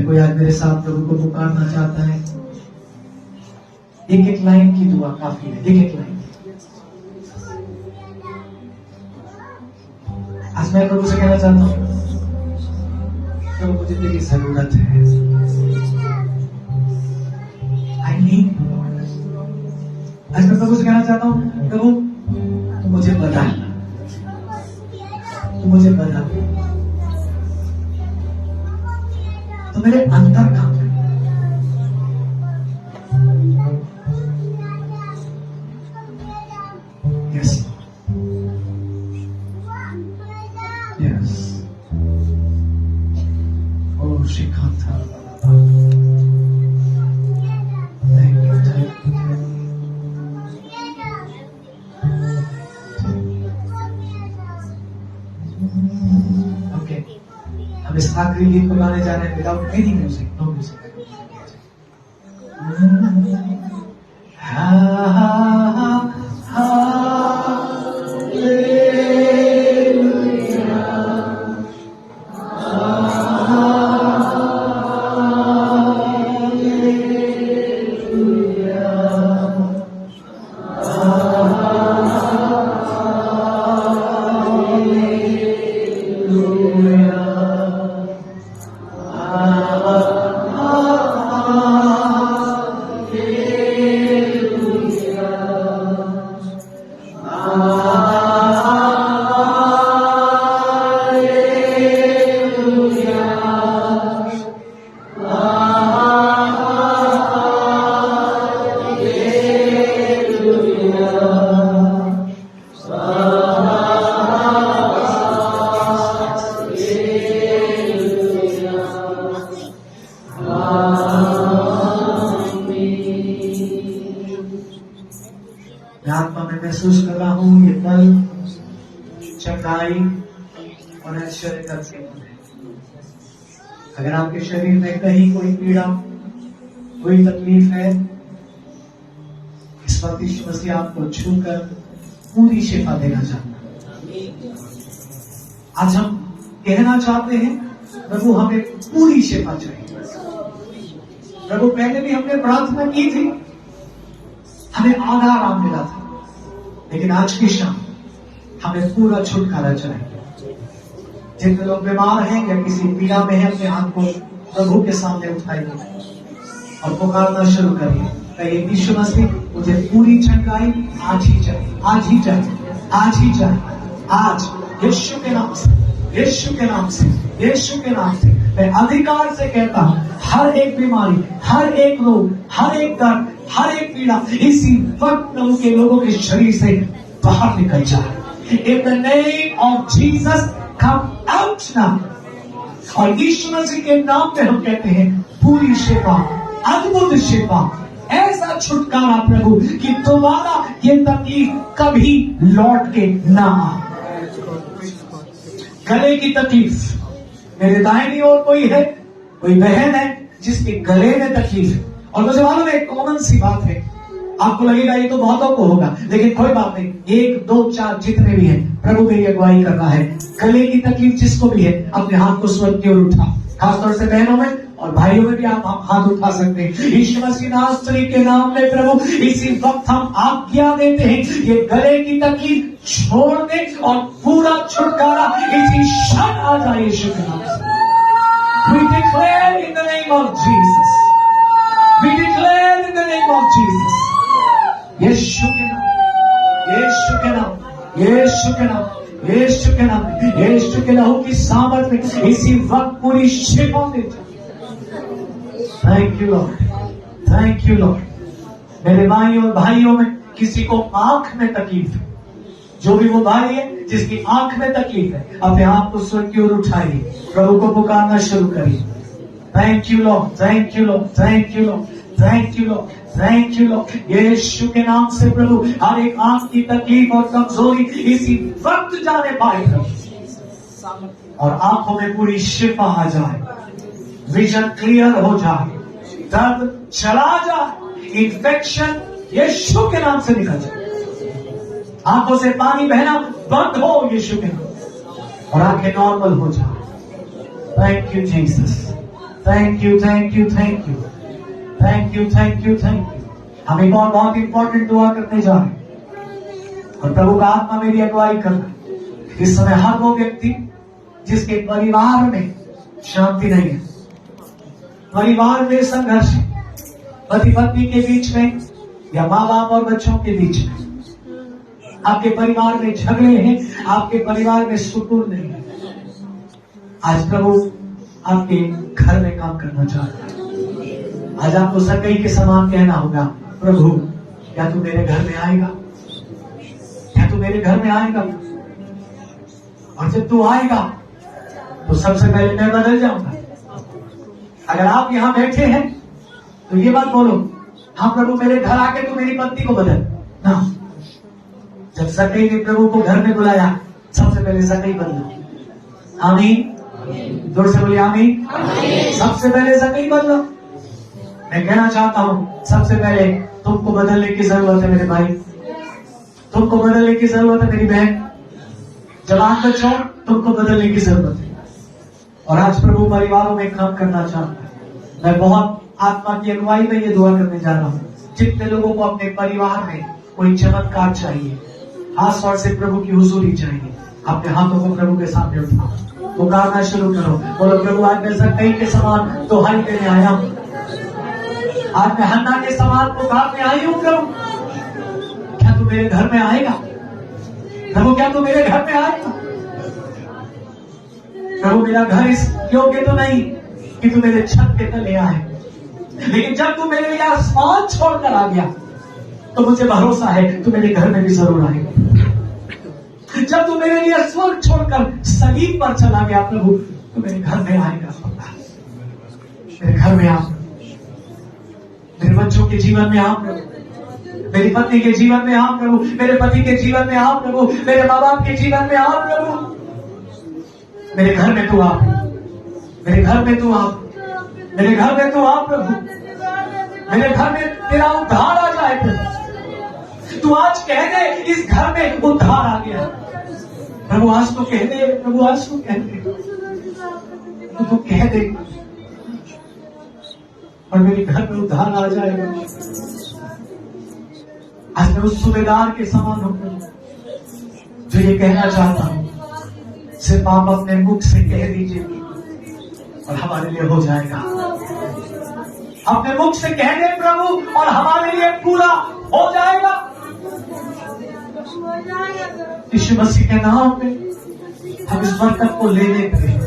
कोई आज मेरे साथ प्रभु को पुकारना चाहता है? एक एक लाइन की दुआ काफी है, एक एक लाइन। आज मैं प्रभु से कहना चाहता हूँ, प्रभु मुझे तेरी जरूरत है, आई नीड। आज मैं प्रभु से कहना चाहता हूँ, प्रभु तू मुझे बता, तू मुझे बता, तो मेरे अंदर काम है। यस यस, ओ शिखाता, thank you, thank you. Okay, हम इस आखिरी गीत को गाने जा रहे हैं without any music, no music. आत्मा में महसूस कर रहा हूं ये बल, चंगाई और ऐश्वर्य का चिन्ह है। अगर आपके शरीर में कहीं कोई पीड़ा, कोई तकलीफ है, इस वक्त यीशु मसीह आपको छूकर पूरी शिफा देना चाहता है। आज हम कहना चाहते हैं, प्रभु हमें पूरी शिफा चाहिए। प्रभु पहले भी हमने प्रार्थना की थी, हमें आधा आराम मिला था, लेकिन आज की शाम हमें पूरा छुटकारा चाहिए। जितने लोग बीमार हैं या किसी पीड़ा में हैं, अपने हाथ को प्रभु के सामने उठाइए और पुकारना शुरू करिए। कहिए, यीशु मसीह मुझे पूरी चंगाई आज ही चाहिए, आज ही चाहिए, आज ही चाहिए। आज यीशु के नाम से, यीशु के नाम से, यीशु के नाम से मैं अधिकार से कहता हूं, हर एक बीमारी, हर एक रोग, हर एक दर्द, हर एक पीड़ा इसी वक्त प्रभु के लोगों के शरीर से बाहर निकल जाए। In the name of Jesus, come out now। और यीशु मसीह के नाम पे हम कहते हैं पूरी शिफा, अद्भुत शिफा, ऐसा छुटकारा प्रभु कि दोबारा ये तकलीफ कभी लौट के ना आए। गले की तकलीफ, मेरे दाहिनी ओर कोई है, कोई बहन है जिसके गले में तकलीफ है, और मुझे मालूम है कॉमन सी बात है, आपको लगेगा ये तो बहुतों को होगा, लेकिन कोई बात नहीं, 1 2 4 जितने भी हैं, प्रभु मेरी अगुवाई कर रहा है। गले की तकलीफ जिसको भी है, अपने हाथ को स्वर्ग की ओर उठा, खासतौर से बहनों में और भाइयों में भी आप हाथ उठा सकते हैं। यीशु मसीह नासरी के नाम में प्रभु इसी वक्त हम आज्ञा देते हैं, ये गले की तकलीफ छोड़ दे और पूरा छुटकारा इसी क्षण आ जाए यीशु के नाम से। We declare in the name of Jesus. We declare in the name of Jesus. यीशु के नाम, यीशु के नाम, यीशु के नाम, यीशु के नाम, यीशु के लहू की सामर्थ में इसी वक्त पूरी शिफा दे। Thank you Lord, thank you Lord. मेरे भाइयों और भाइयों में किसी को आंख में तकलीफ है, जो भी वो भाई है जिसकी आंख में तकलीफ है, अपने आप को स्वर्ग की ओर उठाइए, प्रभु को पुकारना शुरू करिए। Thank you Lord, thank you Lord, thank you Lord, thank you Lord, thank you Lord. Yeshu के नाम से प्रभु हर एक आंख की तकलीफ और कमजोरी इसी वक्त जाने पाए और आंखों में पूरी शिफा आ जाए, विजन क्लियर हो जाए, दर्द चला जाए, इन्फेक्शन यीशु के नाम से निकल जाए, आंखों से पानी बहना बंद हो यीशु के नाम, और आंखें नॉर्मल हो जाए। Thank you Jesus, thank you, thank you, thank you, thank you, thank you, thank you. हम एक और बहुत इंपॉर्टेंट दुआ करने जा रहे हैं और प्रभु का आत्मा मेरी अगुवाई करना। इस समय हर वो व्यक्ति जिसके परिवार में शांति नहीं है, परिवार में संघर्ष है, पति पत्नी के बीच में या माँ बाप और बच्चों के बीच में, आपके परिवार में झगड़े हैं, आपके परिवार में सुकून नहीं है, आज प्रभु आपके घर में काम करना चाहता है। आज आपको सकई के समान कहना होगा, प्रभु क्या तू मेरे घर में आएगा, क्या तू मेरे घर में आएगा। और जब तू आएगा तो सबसे पहले मैं बदल जाऊंगा। अगर आप यहां बैठे हैं तो ये बात बोलो, हाँ प्रभु मेरे घर आके तू मेरी पत्नी को बदल ना। जब सकई ने प्रभु को घर में बुलाया, सबसे पहले सकई बदला। आमीन, जोर से बोलिए आमीन। सबसे पहले सकई बदला। मैं कहना चाहता हूं, सबसे पहले तुमको बदलने की जरूरत है मेरे भाई, तुमको बदलने की जरूरत है मेरी बहन, जवान बच्चों तुमको बदलने की जरूरत है। और आज प्रभु परिवारों में काम करना चाहता है। मैं बहुत आत्मा की अगुवाई में ये दुआ करने जा रहा हूँ, जितने लोगों को अपने परिवार में कोई चमत्कार चाहिए, खास तौर से प्रभु की हुजूरी चाहिए, अपने हाथों को प्रभु के सामने उठाओ, पुकारना शुरू करो, बोलो प्रभु आज मैं सकई के समान दुहाई देने आया हूं, आज मैं हन्ना के समान पुकारने आई हूं। प्रभु क्या तू मेरे घर में आएगा, प्रभु क्या तू मेरे घर में आएगा। प्रभु मेरा घर इस योग्य तो नहीं कि तू मेरे छत के तले आए, लेकिन जब तू मेरे लिए आसमान छोड़कर आ गया तो मुझे भरोसा है तू मेरे घर में भी जरूर आएगा। जब तू मेरे लिए स्वर्ग छोड़कर सलीब पर चला गया प्रभु, तू मेरे घर में आएगा। मेरे घर में आ, मेरे बच्चों के जीवन में आ प्रभु, मेरी पत्नी के जीवन में आ प्रभु, मेरे पति के जीवन में आ प्रभु, मेरे माँ बाप के जीवन में आ प्रभु। मेरे घर में तू आ, मेरे घर में तू आ, मेरे घर में तू आ प्रभु, मेरे घर में तेरा उद्धार आ जाए प्रभु। तू आज कह दे इस घर में उद्धार आ गया। प्रभु आज तो कह दे, प्रभु आज तो कह दे, तू कह दे और मेरे घर में उद्धार आ जाएगा। आज मैं उस सूबेदार के समान हूं जो ये कहना चाहता हूं, सिर्फ आप अपने मुख से कह दीजिए और हमारे लिए हो जाएगा। अपने मुख से कह दे प्रभु और हमारे लिए पूरा हो जाएगा। यीशु मसीह के नाम में हम इस बरकत को लेने के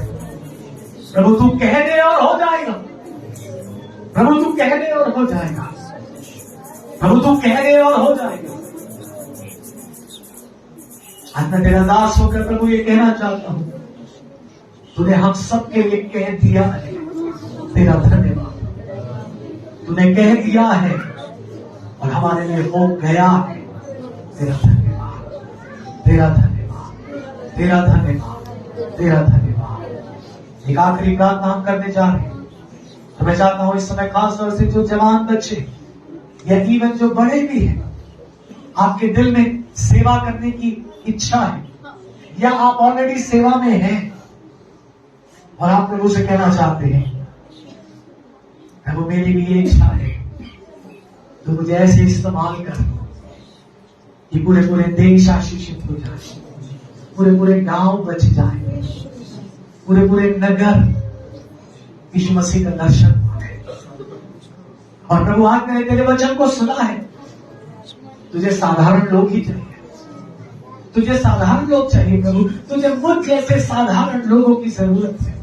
प्रभु तू कह दे और हो जाएगा। प्रभु तू कह दे और हो जाएगा। प्रभु तू कह दे और हो जाएगा। आज मैं तेरा दास होकर प्रभु ये कहना चाहता हूं, तूने हम सबके लिए कह दिया है, तेरा धन्यवाद। तूने कह दिया है और हमारे लिए हो गया है, तेरा धन्यवाद, तेरा धन्यवाद, तेरा धन्यवाद, तेरा धन्यवाद। एक आखिरी प्रार्थना हम करने जा रहे हैं। तो मैं चाहता हूं इस समय खास तौर से जो जवान बच्चे या इवन जो बड़े भी हैं, आपके दिल में सेवा करने की इच्छा है या आप ऑलरेडी सेवा में हैं और आप प्रभु से कहना चाहते हैं, प्रभु मेरी भी ये इच्छा है तो मुझे ऐसे इस्तेमाल कर कि पूरे पूरे देश आशीषित हो जाए, पूरे पूरे गांव बच जाए, पूरे पूरे नगर यीशु मसीह का दर्शन पाए। और प्रभु आज मैंने तेरे वचन को सुना है, तुझे साधारण लोग ही चाहिए, तुझे साधारण लोग चाहिए प्रभु, तुझे मुझ जैसे साधारण लोगों की जरूरत है।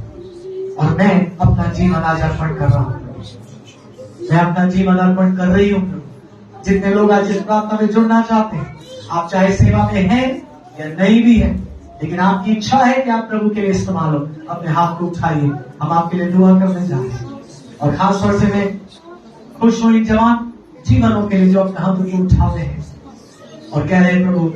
और मैं अपना जीवन आज अर्पण कर रहा हूं, मैं अपना जीवन अर्पण कर रही हूं प्रभु। जितने लोग आज इस प्रार्थना में जुड़ना चाहते हैं, आप चाहे सेवा में हैं या नहीं भी हैं, लेकिन आपकी इच्छा है कि आप प्रभु के लिए इस्तेमाल हो, अपने हाथ को उठाइए, हम आपके लिए दुआ करने जा रहे हैं। और खास तौर से मैं खुश हूं इन जवान जीवनों के लिए जो अपने हाथों को उठा रहे हैं और कह रहे हैं, प्रभु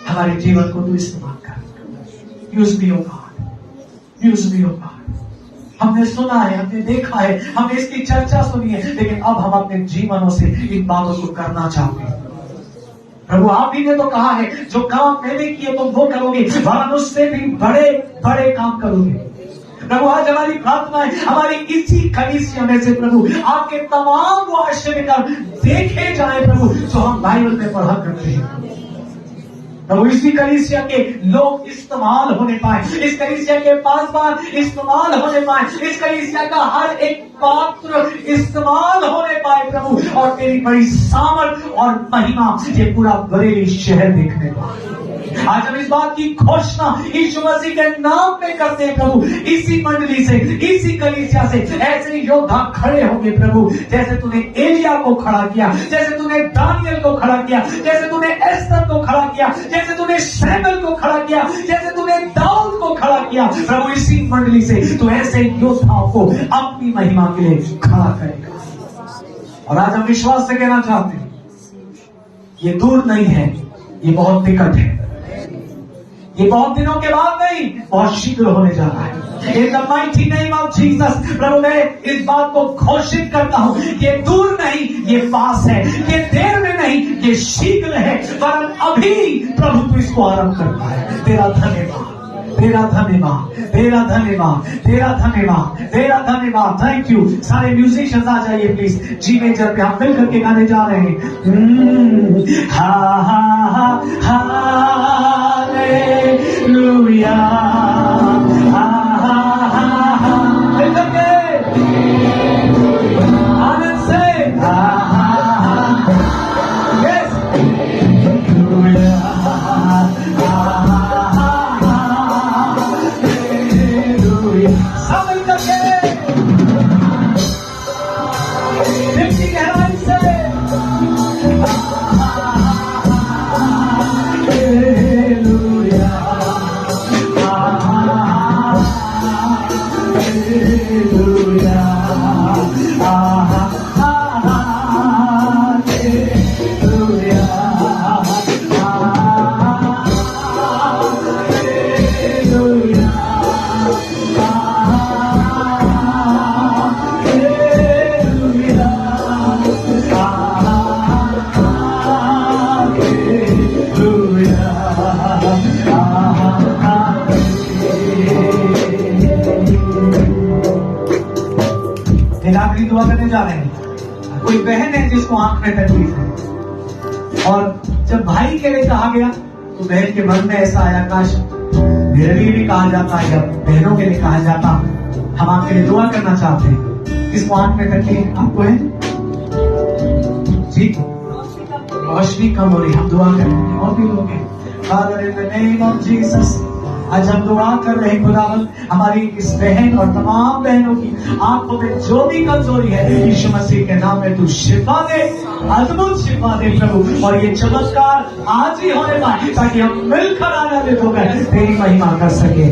हमारे जीवन को तू इस्तेमाल कर, यूज मी ओ गॉड, यूज मी ओ गॉड। हमने सुना है, हमने देखा है, हमने इसकी चर्चा सुनी है, लेकिन अब हम अपने जीवनों से इन बातों को करना चाहते हैं। प्रभु आप ही ने तो कहा है, जो काम मैंने किए तुम वो करोगे, वरन उससे भी बड़े बड़े काम करोगे। प्रभु आज हमारी प्रार्थना है, हमारी इसी कलीसिया में से प्रभु आपके तमाम वो आश्चर्य कर्म देखे जाए प्रभु जो हम बाइबल में पढ़ा करते हैं। प्रभु इसी कलीसिया के लोग इस्तेमाल होने पाए, इस कलीसिया के पासवान इस्तेमाल होने पाए, इस कलीसिया का हर एक पात्र इस्तेमाल होने पाए प्रभु, और तेरी बड़ी सामर्थ और महिमा ये पूरा बरेली शहर देखने पाए। आज हम इस बात की घोषणा यीशु मसीह के नाम में करते हैं प्रभु, इसी मंडली से, इसी कलीसिया से ऐसे योद्धा खड़े होंगे प्रभु, जैसे तूने एलिया को खड़ा किया, जैसे तूने दानियल को खड़ा किया, जैसे तूने एस्तर को खड़ा किया, जैसे तूने शमूएल को खड़ा किया, जैसे तूने दाऊद को खड़ा किया प्रभु, इसी मंडली से तू ऐसे योद्धाओं को अपनी महिमा के लिए खड़ा करेगा। और आज हम विश्वास से कहना चाहते हैं ये दूर नहीं है, ये बहुत निकट है, ये बहुत दिनों के बाद नहीं, बहुत शीघ्र होने जा रहा है। In the mighty name of Jesus प्रभु मैं इस बात को घोषित करता हूं, ये दूर नहीं, ये पास है, ये देर में नहीं, ये शीघ्र है, वरन अभी प्रभु तू इसको आरंभ करता है। तेरा धन्यवाद, तेरा धन्यवाद, तेरा धन्यवाद, तेरा धन्यवाद, तेरा धन्यवाद। Thank you. सारे म्यूजिशियंस आ जाइए प्लीज, जी मेजर पे हम मिल करके गाने जा रहे हैं। हा हा हा हालेलुया, हा हा हा हा, मिल करके आनंद से हा हा हा, यस हालेलुया, सब मिल करके दिल की गहराई से हालेलुया, हालेलुया, आखिरी दुआ करने जा रहे हैं। कोई बहन है जिसको आंख में तकलीफ है, और जब भाई के लिए कहा गया तो बहन के मन में ऐसा आया, काश मेरे लिए भी कहा जाता या बहनों के लिए कहा जाता। हम आपके लिए दुआ करना चाहते हैं। किसको आंख में तकलीफ आपको है जी? रोशनी कम हो रही, हम दुआ करेंगे। और भी लोग हैं। Father in the name of Jesus आज हम दुआ कर रहे हैं खुदावंद, हमारी इस बहन और तमाम बहनों की आंखों में जो भी कमजोरी है यीशु मसीह के नाम में तू शिफा दे, अद्भुत शिफा दे प्रभु, और ये चमत्कार आज ही होने पाए ताकि हम मिलकर आनंदित होकर तेरी महिमा कर सके।